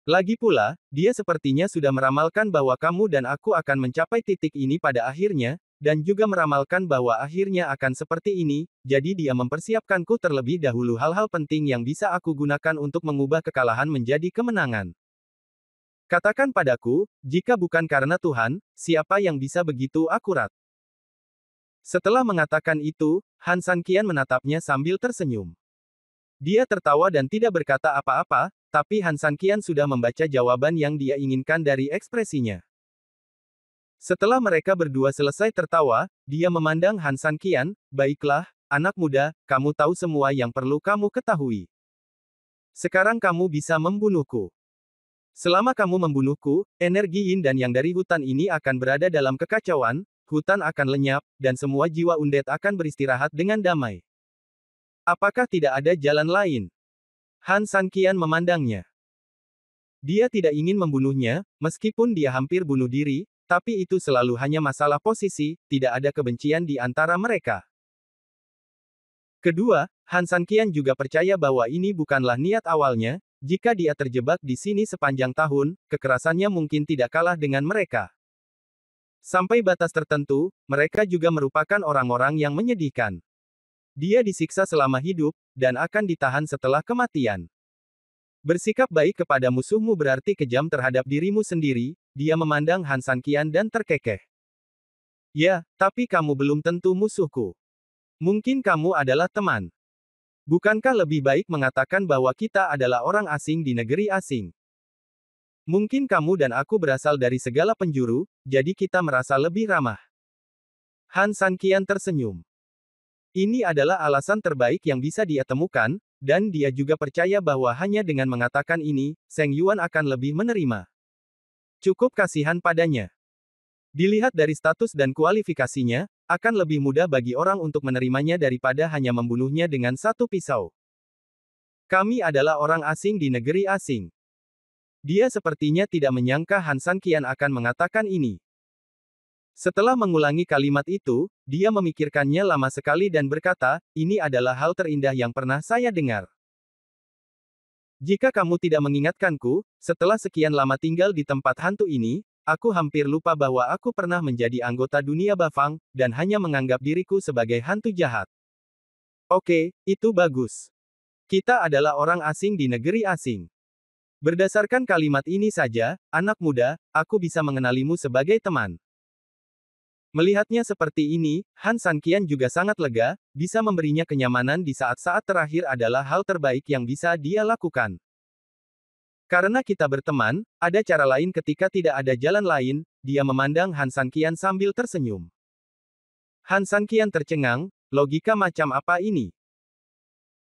Lagi pula, dia sepertinya sudah meramalkan bahwa kamu dan aku akan mencapai titik ini pada akhirnya, dan juga meramalkan bahwa akhirnya akan seperti ini, jadi dia mempersiapkanku terlebih dahulu hal-hal penting yang bisa aku gunakan untuk mengubah kekalahan menjadi kemenangan. Katakan padaku, jika bukan karena Tuhan, siapa yang bisa begitu akurat? Setelah mengatakan itu, Han San Qian menatapnya sambil tersenyum. Dia tertawa dan tidak berkata apa-apa, tapi Han San Qian sudah membaca jawaban yang dia inginkan dari ekspresinya. Setelah mereka berdua selesai tertawa, dia memandang Han San Qian, baiklah, anak muda, kamu tahu semua yang perlu kamu ketahui. Sekarang kamu bisa membunuhku. Selama kamu membunuhku, energi yin dan yang dari hutan ini akan berada dalam kekacauan, hutan akan lenyap, dan semua jiwa undead akan beristirahat dengan damai. Apakah tidak ada jalan lain? Han San Qian memandangnya. Dia tidak ingin membunuhnya, meskipun dia hampir bunuh diri, tapi itu selalu hanya masalah posisi, tidak ada kebencian di antara mereka. Kedua, Han San Qian juga percaya bahwa ini bukanlah niat awalnya. Jika dia terjebak di sini sepanjang tahun, kekerasannya mungkin tidak kalah dengan mereka. Sampai batas tertentu, mereka juga merupakan orang-orang yang menyedihkan. Dia disiksa selama hidup, dan akan ditahan setelah kematian. Bersikap baik kepada musuhmu berarti kejam terhadap dirimu sendiri, dia memandang Han Sanqian dan terkekeh. Ya, tapi kamu belum tentu musuhku. Mungkin kamu adalah teman. Bukankah lebih baik mengatakan bahwa kita adalah orang asing di negeri asing? Mungkin kamu dan aku berasal dari segala penjuru, jadi kita merasa lebih ramah. Han Sanqian tersenyum. Ini adalah alasan terbaik yang bisa dia temukan, dan dia juga percaya bahwa hanya dengan mengatakan ini, Seng Yuan akan lebih menerima. Cukup kasihan padanya. Dilihat dari status dan kualifikasinya, akan lebih mudah bagi orang untuk menerimanya daripada hanya membunuhnya dengan satu pisau. Kami adalah orang asing di negeri asing. Dia sepertinya tidak menyangka Han Sanqian akan mengatakan ini. Setelah mengulangi kalimat itu, dia memikirkannya lama sekali dan berkata, ini adalah hal terindah yang pernah saya dengar. Jika kamu tidak mengingatkanku, setelah sekian lama tinggal di tempat hantu ini, aku hampir lupa bahwa aku pernah menjadi anggota dunia Bafang, dan hanya menganggap diriku sebagai hantu jahat. Oke, itu bagus. Kita adalah orang asing di negeri asing. Berdasarkan kalimat ini saja, anak muda, aku bisa mengenalimu sebagai teman. Melihatnya seperti ini, Han Sanqian juga sangat lega, bisa memberinya kenyamanan di saat-saat terakhir adalah hal terbaik yang bisa dia lakukan. Karena kita berteman, ada cara lain ketika tidak ada jalan lain, dia memandang Han Sanqian sambil tersenyum. Han Sanqian tercengang, logika macam apa ini?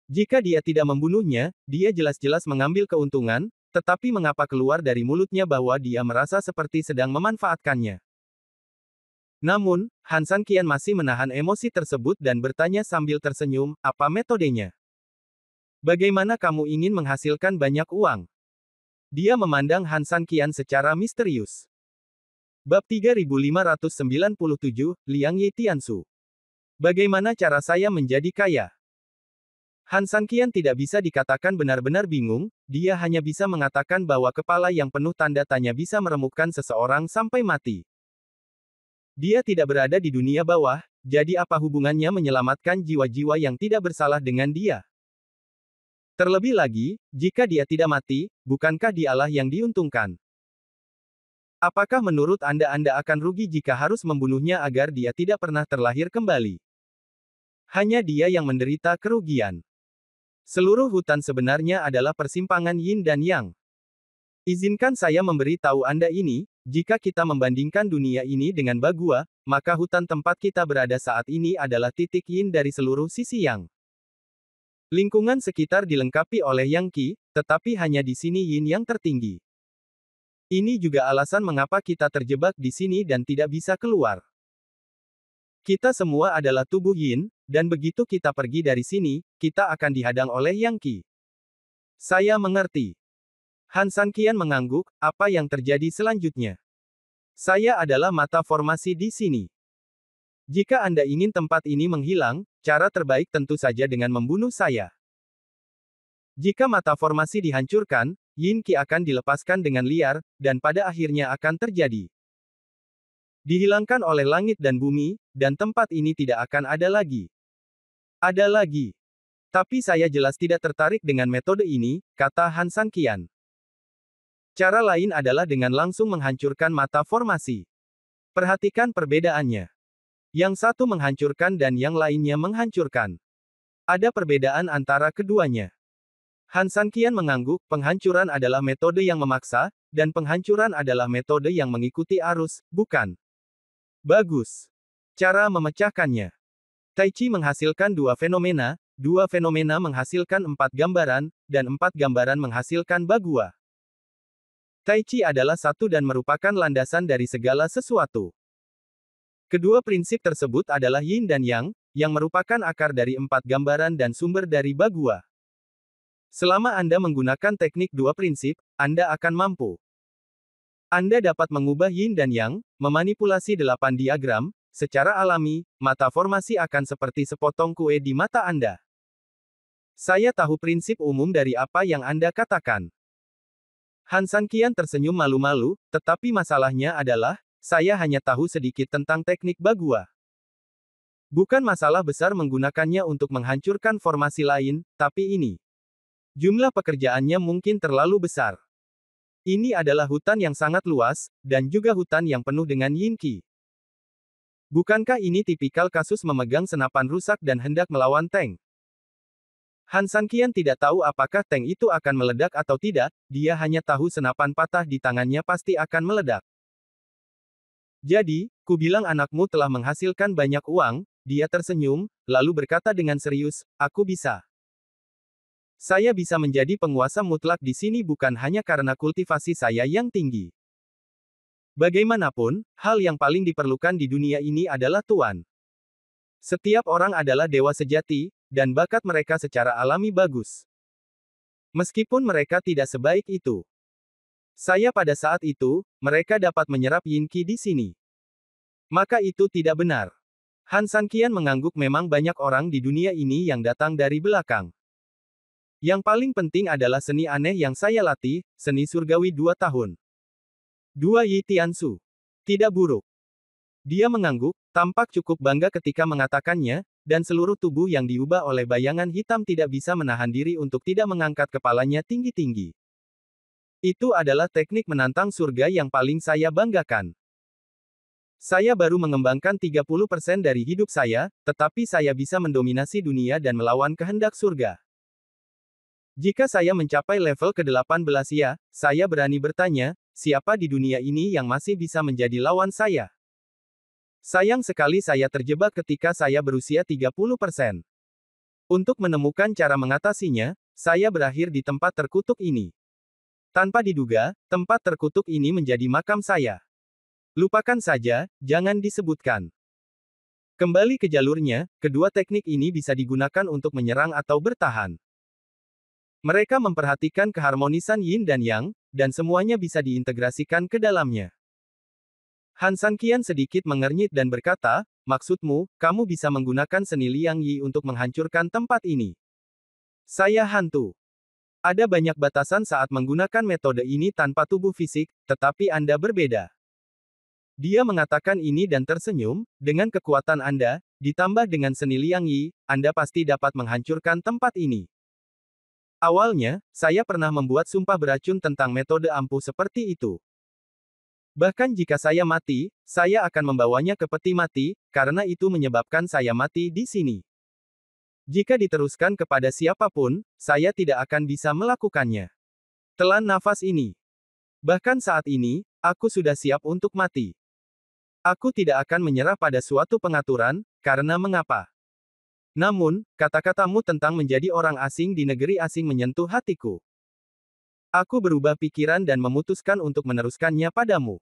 Jika dia tidak membunuhnya, dia jelas-jelas mengambil keuntungan, tetapi mengapa keluar dari mulutnya bahwa dia merasa seperti sedang memanfaatkannya? Namun, Han Sanqian masih menahan emosi tersebut dan bertanya sambil tersenyum, apa metodenya? Bagaimana kamu ingin menghasilkan banyak uang? Dia memandang Han Sanqian secara misterius. Bab 3597, Liang Yi Tiansu. Bagaimana cara saya menjadi kaya? Han Sanqian tidak bisa dikatakan benar-benar bingung, dia hanya bisa mengatakan bahwa kepala yang penuh tanda tanya bisa meremukkan seseorang sampai mati. Dia tidak berada di dunia bawah, jadi apa hubungannya menyelamatkan jiwa-jiwa yang tidak bersalah dengan dia? Terlebih lagi, jika dia tidak mati, bukankah dialah yang diuntungkan? Apakah menurut Anda akan rugi jika harus membunuhnya agar dia tidak pernah terlahir kembali? Hanya dia yang menderita kerugian. Seluruh hutan sebenarnya adalah persimpangan yin dan yang. Izinkan saya memberi tahu Anda ini, jika kita membandingkan dunia ini dengan Bagua, maka hutan tempat kita berada saat ini adalah titik yin dari seluruh sisi yang. Lingkungan sekitar dilengkapi oleh yang qi, tetapi hanya di sini yin yang tertinggi. Ini juga alasan mengapa kita terjebak di sini dan tidak bisa keluar. Kita semua adalah tubuh yin, dan begitu kita pergi dari sini, kita akan dihadang oleh yang qi. Saya mengerti. Han Sanqian mengangguk, apa yang terjadi selanjutnya? Saya adalah mata formasi di sini. Jika Anda ingin tempat ini menghilang, cara terbaik tentu saja dengan membunuh saya. Jika mata formasi dihancurkan, Yin Qi akan dilepaskan dengan liar, dan pada akhirnya akan terjadi. Dihilangkan oleh langit dan bumi, dan tempat ini tidak akan ada lagi. Ada lagi. Tapi saya jelas tidak tertarik dengan metode ini, kata Han Sanqian. Cara lain adalah dengan langsung menghancurkan mata formasi. Perhatikan perbedaannya. Yang satu menghancurkan dan yang lainnya menghancurkan. Ada perbedaan antara keduanya. Han Sanqian mengangguk, penghancuran adalah metode yang memaksa, dan penghancuran adalah metode yang mengikuti arus, bukan? Bagus. Cara memecahkannya. Tai Chi menghasilkan dua fenomena menghasilkan 4 gambaran, dan 4 gambaran menghasilkan Bagua. Tai Chi adalah satu dan merupakan landasan dari segala sesuatu. Kedua prinsip tersebut adalah Yin dan Yang, yang merupakan akar dari 4 gambaran dan sumber dari Bagua. Selama Anda menggunakan teknik dua prinsip, Anda akan mampu. Anda dapat mengubah Yin dan Yang, memanipulasi 8 diagram, secara alami, mata formasi akan seperti sepotong kue di mata Anda. Saya tahu prinsip umum dari apa yang Anda katakan. Han Sanqian tersenyum malu-malu, tetapi masalahnya adalah, saya hanya tahu sedikit tentang teknik Bagua. Bukan masalah besar menggunakannya untuk menghancurkan formasi lain, tapi ini. Jumlah pekerjaannya mungkin terlalu besar. Ini adalah hutan yang sangat luas, dan juga hutan yang penuh dengan yin qi. Bukankah ini tipikal kasus memegang senapan rusak dan hendak melawan tank? Han Sanqian tidak tahu apakah tank itu akan meledak atau tidak, dia hanya tahu senapan patah di tangannya pasti akan meledak. Jadi, ku bilang anakmu telah menghasilkan banyak uang, dia tersenyum, lalu berkata dengan serius, aku bisa. Saya bisa menjadi penguasa mutlak di sini bukan hanya karena kultivasi saya yang tinggi. Bagaimanapun, hal yang paling diperlukan di dunia ini adalah tuan. Setiap orang adalah dewa sejati, dan bakat mereka secara alami bagus. Meskipun mereka tidak sebaik itu. Saya pada saat itu, mereka dapat menyerap yin qi di sini. Maka itu tidak benar. Han Sanqian mengangguk memang banyak orang di dunia ini yang datang dari belakang. Yang paling penting adalah seni aneh yang saya latih, seni surgawi 2 tahun. 2 Yi Tiansu. Tidak buruk. Dia mengangguk, tampak cukup bangga ketika mengatakannya, dan seluruh tubuh yang diubah oleh bayangan hitam tidak bisa menahan diri untuk tidak mengangkat kepalanya tinggi-tinggi. Itu adalah teknik menantang surga yang paling saya banggakan. Saya baru mengembangkan 30% dari hidup saya, tetapi saya bisa mendominasi dunia dan melawan kehendak surga. Jika saya mencapai level ke-18 ya, saya berani bertanya, siapa di dunia ini yang masih bisa menjadi lawan saya? Sayang sekali saya terjebak ketika saya berusia 30%. Untuk menemukan cara mengatasinya, saya berakhir di tempat terkutuk ini. Tanpa diduga, tempat terkutuk ini menjadi makam saya. Lupakan saja, jangan disebutkan. Kembali ke jalurnya, kedua teknik ini bisa digunakan untuk menyerang atau bertahan. Mereka memperhatikan keharmonisan yin dan yang, dan semuanya bisa diintegrasikan ke dalamnya. Han Sanqian sedikit mengernyit dan berkata, maksudmu, kamu bisa menggunakan seni Liang Yi untuk menghancurkan tempat ini. Saya hantu. Ada banyak batasan saat menggunakan metode ini tanpa tubuh fisik, tetapi Anda berbeda. Dia mengatakan ini dan tersenyum, dengan kekuatan Anda, ditambah dengan seni Liang Yi, Anda pasti dapat menghancurkan tempat ini. Awalnya, saya pernah membuat sumpah beracun tentang metode ampuh seperti itu. Bahkan jika saya mati, saya akan membawanya ke peti mati, karena itu menyebabkan saya mati di sini. Jika diteruskan kepada siapapun, saya tidak akan bisa melakukannya. Telan nafas ini. Bahkan saat ini, aku sudah siap untuk mati. Aku tidak akan menyerah pada suatu pengaturan, karena mengapa? Namun, kata-katamu tentang menjadi orang asing di negeri asing menyentuh hatiku. Aku berubah pikiran dan memutuskan untuk meneruskannya padamu.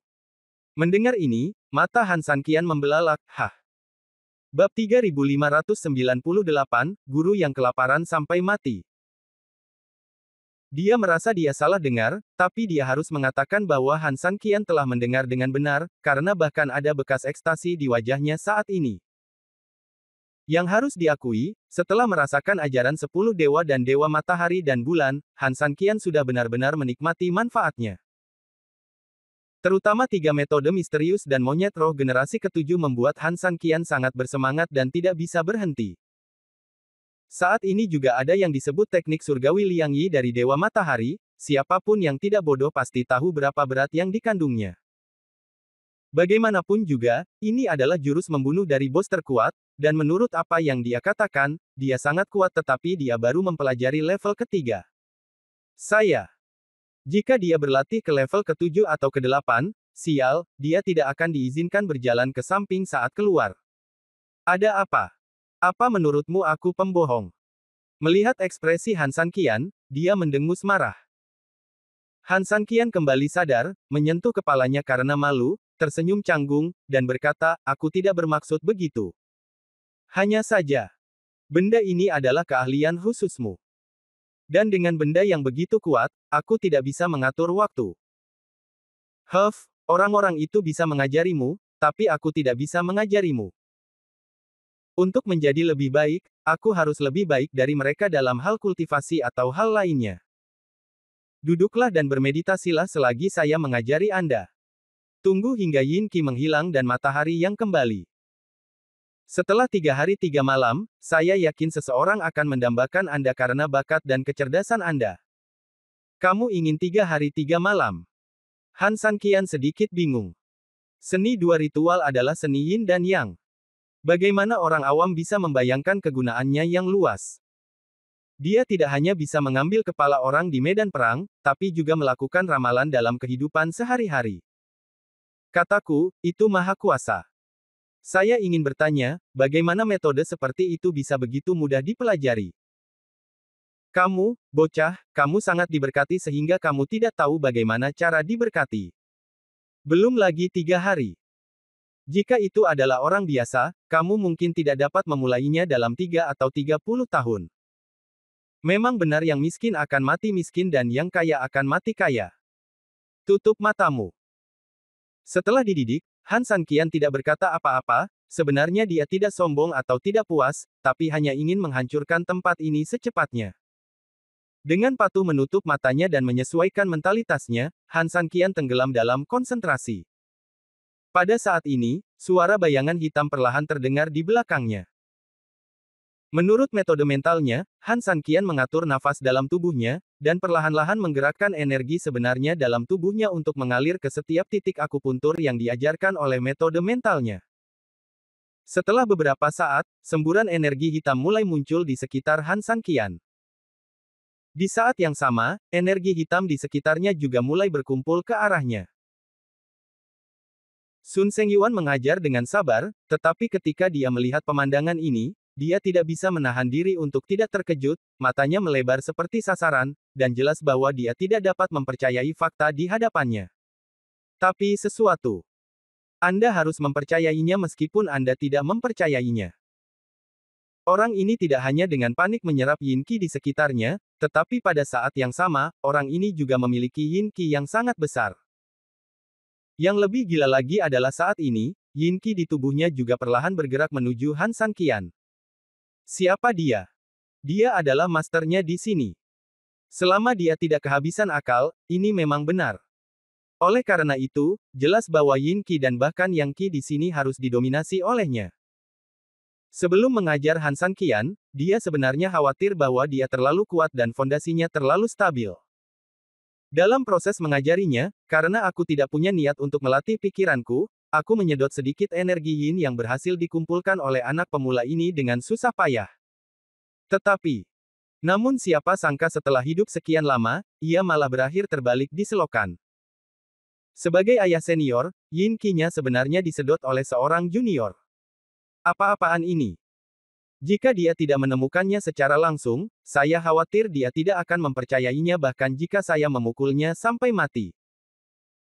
Mendengar ini, mata Han Sanqian membelalak, hah. Bab 3598, Guru yang kelaparan sampai mati. Dia merasa dia salah dengar, tapi dia harus mengatakan bahwa Han Sanqian telah mendengar dengan benar, karena bahkan ada bekas ekstasi di wajahnya saat ini. Yang harus diakui, setelah merasakan ajaran 10 dewa dan dewa matahari dan bulan, Han Sanqian sudah benar-benar menikmati manfaatnya. Terutama 3 metode misterius dan monyet roh generasi ke-7 membuat Han Sanqian sangat bersemangat dan tidak bisa berhenti. Saat ini juga ada yang disebut teknik surgawi Liang Yi dari Dewa Matahari, siapapun yang tidak bodoh pasti tahu berapa berat yang dikandungnya. Bagaimanapun juga, ini adalah jurus membunuh dari bos terkuat, dan menurut apa yang dia katakan, dia sangat kuat tetapi dia baru mempelajari level ketiga. Jika dia berlatih ke level ke-7 atau ke-8, sial, dia tidak akan diizinkan berjalan ke samping saat keluar. Ada apa? Apa menurutmu aku pembohong? Melihat ekspresi Han Sanqian, dia mendengus marah. Han Sanqian kembali sadar, menyentuh kepalanya karena malu, tersenyum canggung, dan berkata, aku tidak bermaksud begitu. Hanya saja. Benda ini adalah keahlian khususmu. Dan dengan benda yang begitu kuat, aku tidak bisa mengatur waktu. Orang-orang itu bisa mengajarimu, tapi aku tidak bisa mengajarimu. Untuk menjadi lebih baik, aku harus lebih baik dari mereka dalam hal kultivasi atau hal lainnya. Duduklah dan bermeditasilah selagi saya mengajari Anda. Tunggu hingga Yin Qi menghilang dan matahari yang kembali. Setelah 3 hari 3 malam, saya yakin seseorang akan mendambakan Anda karena bakat dan kecerdasan Anda. Kamu ingin 3 hari 3 malam? Han Sanqian sedikit bingung. Seni dua ritual adalah seni Yin dan Yang. Bagaimana orang awam bisa membayangkan kegunaannya yang luas? Dia tidak hanya bisa mengambil kepala orang di medan perang, tapi juga melakukan ramalan dalam kehidupan sehari-hari. Kataku, itu maha kuasa. Saya ingin bertanya, bagaimana metode seperti itu bisa begitu mudah dipelajari? Kamu, bocah, kamu sangat diberkati sehingga kamu tidak tahu bagaimana cara diberkati. Belum lagi 3 hari. Jika itu adalah orang biasa, kamu mungkin tidak dapat memulainya dalam 3 atau 30 tahun. Memang benar yang miskin akan mati miskin dan yang kaya akan mati kaya. Tutup matamu. Setelah dididik, Han Sanqian tidak berkata apa-apa, sebenarnya dia tidak sombong atau tidak puas, tapi hanya ingin menghancurkan tempat ini secepatnya. Dengan patuh menutup matanya dan menyesuaikan mentalitasnya, Han Sanqian tenggelam dalam konsentrasi. Pada saat ini, suara bayangan hitam perlahan terdengar di belakangnya. Menurut metode mentalnya, Han Sanqian mengatur nafas dalam tubuhnya, dan perlahan-lahan menggerakkan energi sebenarnya dalam tubuhnya untuk mengalir ke setiap titik akupuntur yang diajarkan oleh metode mentalnya. Setelah beberapa saat, semburan energi hitam mulai muncul di sekitar Han Sanqian. Di saat yang sama, energi hitam di sekitarnya juga mulai berkumpul ke arahnya. Sun Sengyuan mengajar dengan sabar, tetapi ketika dia melihat pemandangan ini, dia tidak bisa menahan diri untuk tidak terkejut, matanya melebar seperti sasaran, dan jelas bahwa dia tidak dapat mempercayai fakta di hadapannya. Tapi sesuatu. Anda harus mempercayainya meskipun Anda tidak mempercayainya. Orang ini tidak hanya dengan panik menyerap Yin Qi di sekitarnya, tetapi pada saat yang sama, orang ini juga memiliki Yin Qi yang sangat besar. Yang lebih gila lagi adalah saat ini, Yin Qi di tubuhnya juga perlahan bergerak menuju Han Sanqian. Siapa dia? Dia adalah masternya di sini. Selama dia tidak kehabisan akal, ini memang benar. Oleh karena itu, jelas bahwa Yin Qi dan bahkan Yang Qi di sini harus didominasi olehnya. Sebelum mengajar Han Sanqian, dia sebenarnya khawatir bahwa dia terlalu kuat dan fondasinya terlalu stabil. Dalam proses mengajarinya, karena aku tidak punya niat untuk melatih pikiranku, aku menyedot sedikit energi Yin yang berhasil dikumpulkan oleh anak pemula ini dengan susah payah. Tetapi, namun siapa sangka setelah hidup sekian lama, ia malah berakhir terbalik di selokan. Sebagai ayah senior, Yin Qi-nya sebenarnya disedot oleh seorang junior. Apa-apaan ini? Jika dia tidak menemukannya secara langsung, saya khawatir dia tidak akan mempercayainya bahkan jika saya memukulnya sampai mati.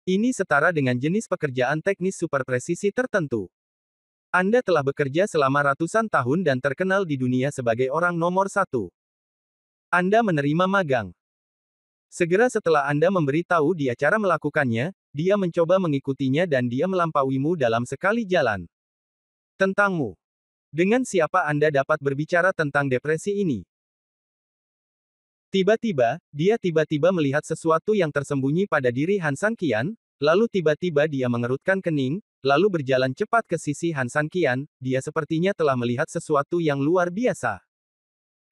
Ini setara dengan jenis pekerjaan teknis super presisi tertentu. Anda telah bekerja selama ratusan tahun dan terkenal di dunia sebagai orang nomor 1. Anda menerima magang. Segera setelah Anda memberitahu dia cara melakukannya, dia mencoba mengikutinya dan dia melampauimu dalam sekali jalan. Tentangmu. Dengan siapa Anda dapat berbicara tentang depresi ini? Tiba-tiba, dia tiba-tiba melihat sesuatu yang tersembunyi pada diri Han Sanqian, lalu tiba-tiba dia mengerutkan kening, lalu berjalan cepat ke sisi Han Sanqian, dia sepertinya telah melihat sesuatu yang luar biasa.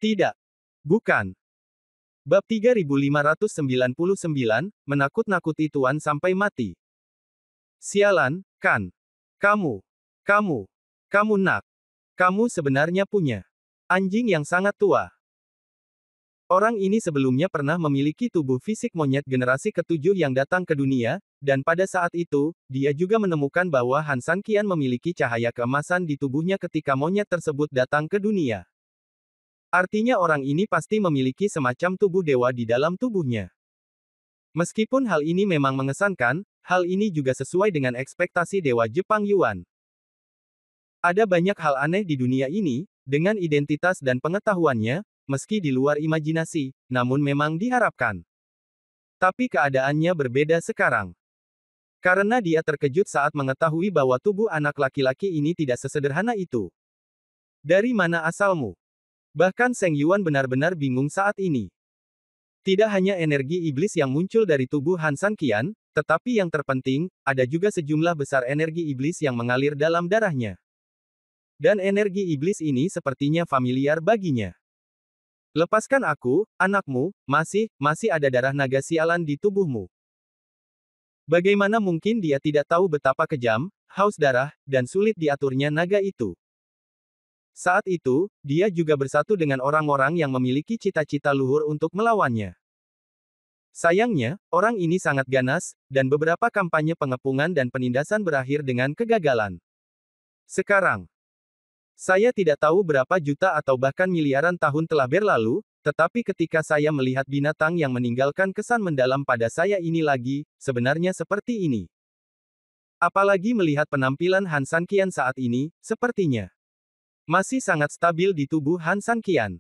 Tidak. Bukan. Bab 3599, menakut-nakuti Tuan sampai mati. Sialan, kan? Kamu nak. Kamu sebenarnya punya anjing yang sangat tua. Orang ini sebelumnya pernah memiliki tubuh fisik monyet generasi ke-7 yang datang ke dunia, dan pada saat itu, dia juga menemukan bahwa Han Sanqian memiliki cahaya keemasan di tubuhnya ketika monyet tersebut datang ke dunia. Artinya orang ini pasti memiliki semacam tubuh dewa di dalam tubuhnya. Meskipun hal ini memang mengesankan, hal ini juga sesuai dengan ekspektasi dewa Jepang Yuan. Ada banyak hal aneh di dunia ini, dengan identitas dan pengetahuannya, meski di luar imajinasi, namun memang diharapkan. Tapi keadaannya berbeda sekarang. Karena dia terkejut saat mengetahui bahwa tubuh anak laki-laki ini tidak sesederhana itu. Dari mana asalmu? Bahkan Seng Yuan benar-benar bingung saat ini. Tidak hanya energi iblis yang muncul dari tubuh Han Sanqian, tetapi yang terpenting, ada juga sejumlah besar energi iblis yang mengalir dalam darahnya. Dan energi iblis ini sepertinya familiar baginya. Lepaskan aku, anakmu, masih ada darah naga sialan di tubuhmu. Bagaimana mungkin dia tidak tahu betapa kejam, haus darah, dan sulit diaturnya naga itu? Saat itu, dia juga bersatu dengan orang-orang yang memiliki cita-cita luhur untuk melawannya. Sayangnya, orang ini sangat ganas, dan beberapa kampanye pengepungan dan penindasan berakhir dengan kegagalan. Sekarang, saya tidak tahu berapa juta atau bahkan miliaran tahun telah berlalu, tetapi ketika saya melihat binatang yang meninggalkan kesan mendalam pada saya ini lagi, sebenarnya seperti ini. Apalagi melihat penampilan Han Sanqian saat ini, sepertinya masih sangat stabil di tubuh Han Sanqian.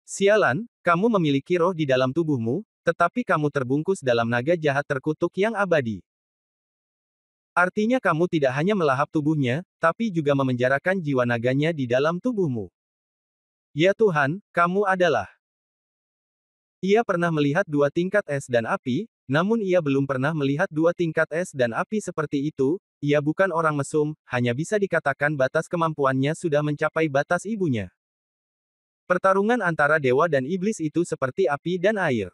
Sialan, kamu memiliki roh di dalam tubuhmu, tetapi kamu terbungkus dalam naga jahat terkutuk yang abadi. Artinya kamu tidak hanya melahap tubuhnya, tapi juga memenjarakan jiwa naganya di dalam tubuhmu. Ya Tuhan, kamu adalah. Ia pernah melihat 2 tingkat es dan api, namun ia belum pernah melihat 2 tingkat es dan api seperti itu. Ia bukan orang mesum, hanya bisa dikatakan batas kemampuannya sudah mencapai batas ibunya. Pertarungan antara dewa dan iblis itu seperti api dan air.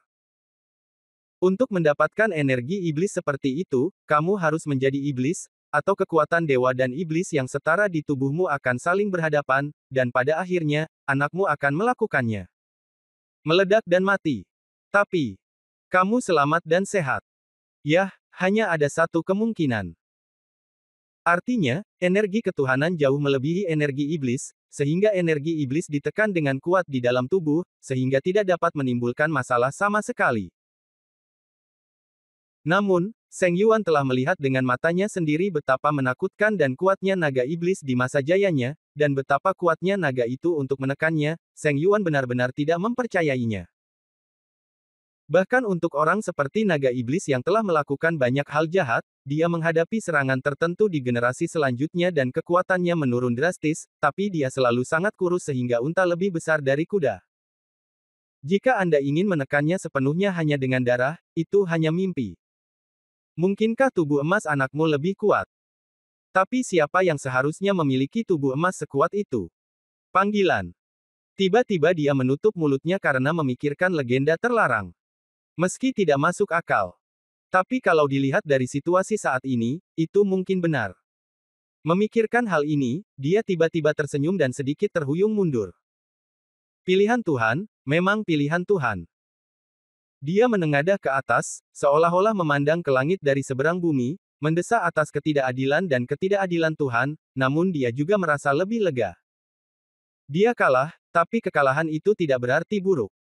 Untuk mendapatkan energi iblis seperti itu, kamu harus menjadi iblis, atau kekuatan dewa dan iblis yang setara di tubuhmu akan saling berhadapan, dan pada akhirnya, anakmu akan melakukannya. Meledak dan mati. Tapi, kamu selamat dan sehat. Yah, hanya ada satu kemungkinan. Artinya, energi ketuhanan jauh melebihi energi iblis, sehingga energi iblis ditekan dengan kuat di dalam tubuh, sehingga tidak dapat menimbulkan masalah sama sekali. Namun, Seng Yuan telah melihat dengan matanya sendiri betapa menakutkan dan kuatnya naga iblis di masa jayanya, dan betapa kuatnya naga itu untuk menekannya. Seng Yuan benar-benar tidak mempercayainya. Bahkan untuk orang seperti naga iblis yang telah melakukan banyak hal jahat, dia menghadapi serangan tertentu di generasi selanjutnya dan kekuatannya menurun drastis, tapi dia selalu sangat kurus sehingga unta lebih besar dari kuda. Jika Anda ingin menekannya sepenuhnya hanya dengan darah, itu hanya mimpi. Mungkinkah tubuh emas anakmu lebih kuat? Tapi siapa yang seharusnya memiliki tubuh emas sekuat itu? Panggilan. Tiba-tiba dia menutup mulutnya karena memikirkan legenda terlarang. Meski tidak masuk akal. Tapi kalau dilihat dari situasi saat ini, itu mungkin benar. Memikirkan hal ini, dia tiba-tiba tersenyum dan sedikit terhuyung mundur. Pilihan Tuhan, memang pilihan Tuhan. Dia menengadah ke atas, seolah-olah memandang ke langit dari seberang bumi, mendesak atas ketidakadilan dan ketidakadilan Tuhan, namun dia juga merasa lebih lega. Dia kalah, tapi kekalahan itu tidak berarti buruk.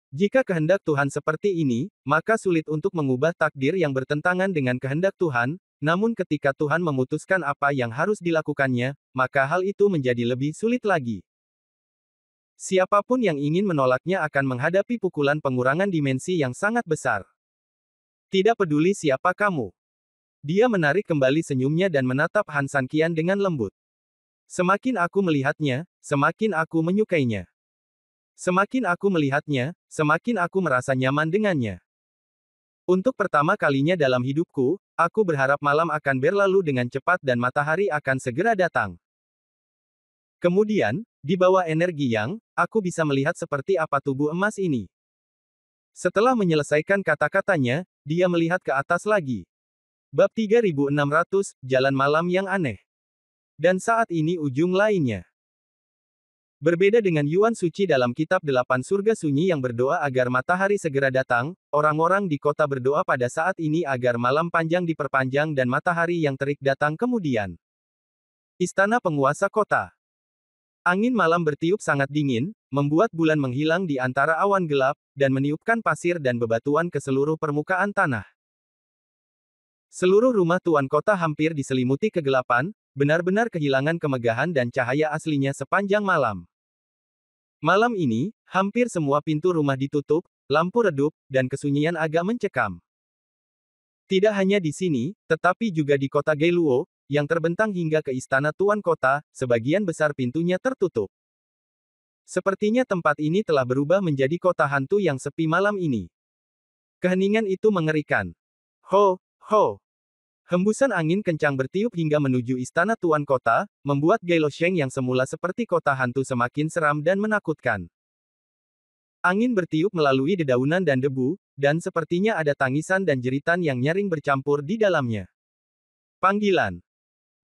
Jika kehendak Tuhan seperti ini, maka sulit untuk mengubah takdir yang bertentangan dengan kehendak Tuhan, namun ketika Tuhan memutuskan apa yang harus dilakukannya, maka hal itu menjadi lebih sulit lagi. Siapapun yang ingin menolaknya akan menghadapi pukulan pengurangan dimensi yang sangat besar. Tidak peduli siapa kamu. Dia menarik kembali senyumnya dan menatap Han Sanqian dengan lembut. Semakin aku melihatnya, semakin aku menyukainya. Semakin aku melihatnya, semakin aku merasa nyaman dengannya. Untuk pertama kalinya dalam hidupku, aku berharap malam akan berlalu dengan cepat dan matahari akan segera datang. Kemudian, di bawah energi yang, aku bisa melihat seperti apa tubuh emas ini. Setelah menyelesaikan kata-katanya, dia melihat ke atas lagi. Bab 3600, Jalan Malam yang Aneh. Dan saat ini ujung lainnya. Berbeda dengan Yuan Suci dalam kitab 8 surga sunyi yang berdoa agar matahari segera datang, orang-orang di kota berdoa pada saat ini agar malam panjang diperpanjang dan matahari yang terik datang kemudian. Istana penguasa kota. Angin malam bertiup sangat dingin, membuat bulan menghilang di antara awan gelap, dan meniupkan pasir dan bebatuan ke seluruh permukaan tanah. Seluruh rumah tuan kota hampir diselimuti kegelapan, benar-benar kehilangan kemegahan dan cahaya aslinya sepanjang malam. Malam ini, hampir semua pintu rumah ditutup, lampu redup, dan kesunyian agak mencekam. Tidak hanya di sini, tetapi juga di kota Gailuo, yang terbentang hingga ke istana tuan kota, sebagian besar pintunya tertutup. Sepertinya tempat ini telah berubah menjadi kota hantu yang sepi malam ini. Keheningan itu mengerikan. Ho, ho. Hembusan angin kencang bertiup hingga menuju istana Tuan Kota, membuat Gailosheng yang semula seperti kota hantu semakin seram dan menakutkan. Angin bertiup melalui dedaunan dan debu, dan sepertinya ada tangisan dan jeritan yang nyaring bercampur di dalamnya. Panggilan.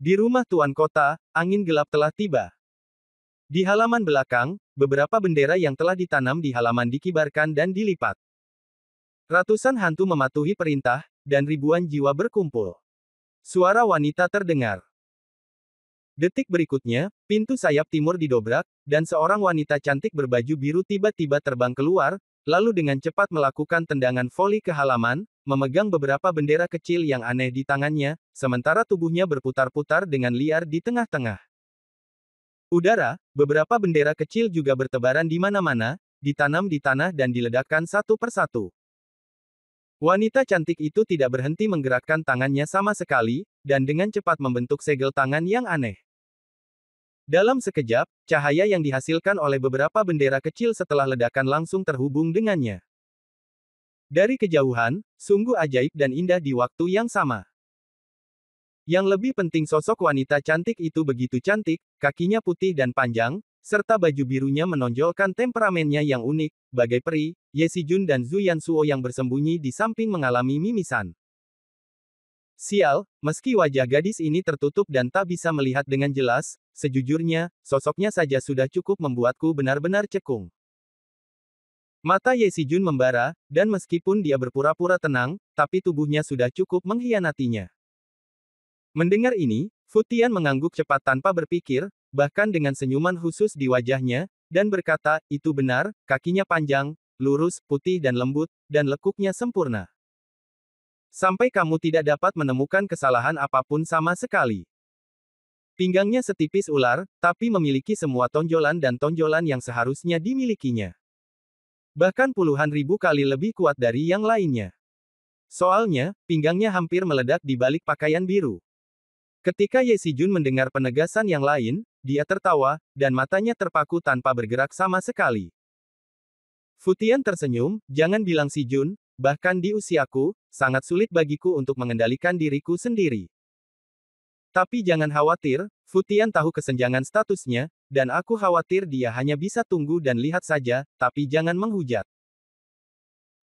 Di rumah Tuan Kota, angin gelap telah tiba. Di halaman belakang, beberapa bendera yang telah ditanam di halaman dikibarkan dan dilipat. Ratusan hantu mematuhi perintah, dan ribuan jiwa berkumpul. Suara wanita terdengar. Detik berikutnya, pintu sayap timur didobrak, dan seorang wanita cantik berbaju biru tiba-tiba terbang keluar, lalu dengan cepat melakukan tendangan voli ke halaman, memegang beberapa bendera kecil yang aneh di tangannya, sementara tubuhnya berputar-putar dengan liar di tengah-tengah udara. Beberapa bendera kecil juga bertebaran di mana-mana, ditanam di tanah dan diledakkan satu persatu. Wanita cantik itu tidak berhenti menggerakkan tangannya sama sekali, dan dengan cepat membentuk segel tangan yang aneh. Dalam sekejap, cahaya yang dihasilkan oleh beberapa bendera kecil setelah ledakan langsung terhubung dengannya. Dari kejauhan, sungguh ajaib dan indah di waktu yang sama. Yang lebih penting sosok wanita cantik itu begitu cantik, kakinya putih dan panjang, serta baju birunya menonjolkan temperamennya yang unik, bagai peri. Ye Xijun dan Zhu Yansuo yang bersembunyi di samping mengalami mimisan. Sial, meski wajah gadis ini tertutup dan tak bisa melihat dengan jelas, sejujurnya, sosoknya saja sudah cukup membuatku benar-benar cekung. Mata Ye Xijun membara, dan meskipun dia berpura-pura tenang, tapi tubuhnya sudah cukup mengkhianatinya. Mendengar ini, Fu Tian mengangguk cepat tanpa berpikir, bahkan dengan senyuman khusus di wajahnya, dan berkata, itu benar, kakinya panjang, lurus, putih dan lembut, dan lekuknya sempurna. Sampai kamu tidak dapat menemukan kesalahan apapun sama sekali. Pinggangnya setipis ular, tapi memiliki semua tonjolan dan tonjolan yang seharusnya dimilikinya. Bahkan puluhan ribu kali lebih kuat dari yang lainnya. Soalnya, pinggangnya hampir meledak di balik pakaian biru. Ketika Ye Xijun mendengar penegasan yang lain, dia tertawa, dan matanya terpaku tanpa bergerak sama sekali. Fu Tian tersenyum, jangan bilang Xijun, bahkan di usiaku, sangat sulit bagiku untuk mengendalikan diriku sendiri. Tapi jangan khawatir, Fu Tian tahu kesenjangan statusnya, dan aku khawatir dia hanya bisa tunggu dan lihat saja, tapi jangan menghujat.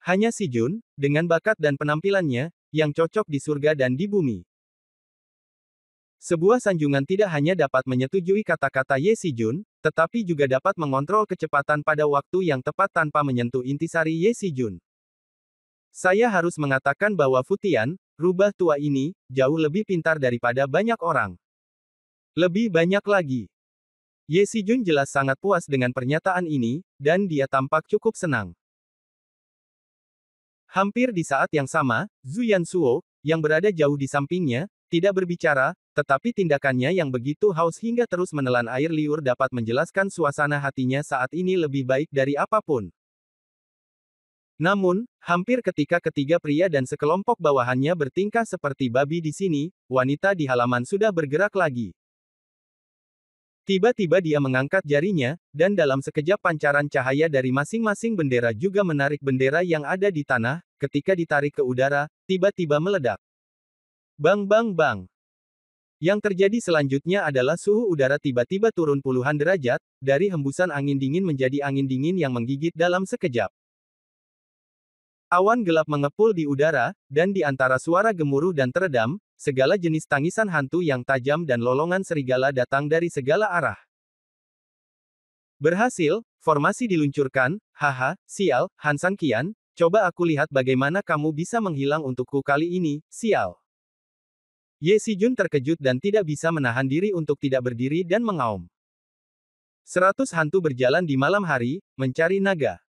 Hanya Xijun, dengan bakat dan penampilannya, yang cocok di surga dan di bumi. Sebuah sanjungan tidak hanya dapat menyetujui kata-kata Ye Xijun, tetapi juga dapat mengontrol kecepatan pada waktu yang tepat tanpa menyentuh intisari Ye Xijun. Saya harus mengatakan bahwa Fu Tian, rubah tua ini, jauh lebih pintar daripada banyak orang. Lebih banyak lagi. Ye Xijun jelas sangat puas dengan pernyataan ini, dan dia tampak cukup senang. Hampir di saat yang sama, Zhu Yansuo, yang berada jauh di sampingnya, tidak berbicara, tetapi tindakannya yang begitu haus hingga terus menelan air liur dapat menjelaskan suasana hatinya saat ini lebih baik dari apapun. Namun, hampir ketika ketiga pria dan sekelompok bawahannya bertingkah seperti babi di sini, wanita di halaman sudah bergerak lagi. Tiba-tiba dia mengangkat jarinya, dan dalam sekejap pancaran cahaya dari masing-masing bendera juga menarik bendera yang ada di tanah, ketika ditarik ke udara, tiba-tiba meledak. Bang bang bang. Yang terjadi selanjutnya adalah suhu udara tiba-tiba turun puluhan derajat, dari hembusan angin dingin menjadi angin dingin yang menggigit dalam sekejap. Awan gelap mengepul di udara, dan di antara suara gemuruh dan teredam, segala jenis tangisan hantu yang tajam dan lolongan serigala datang dari segala arah. Berhasil, formasi diluncurkan, haha, sial, Han San Qian, coba aku lihat bagaimana kamu bisa menghilang untukku kali ini, sial. Ye Xijun terkejut dan tidak bisa menahan diri untuk tidak berdiri dan mengaum. 100 hantu berjalan di malam hari, mencari naga.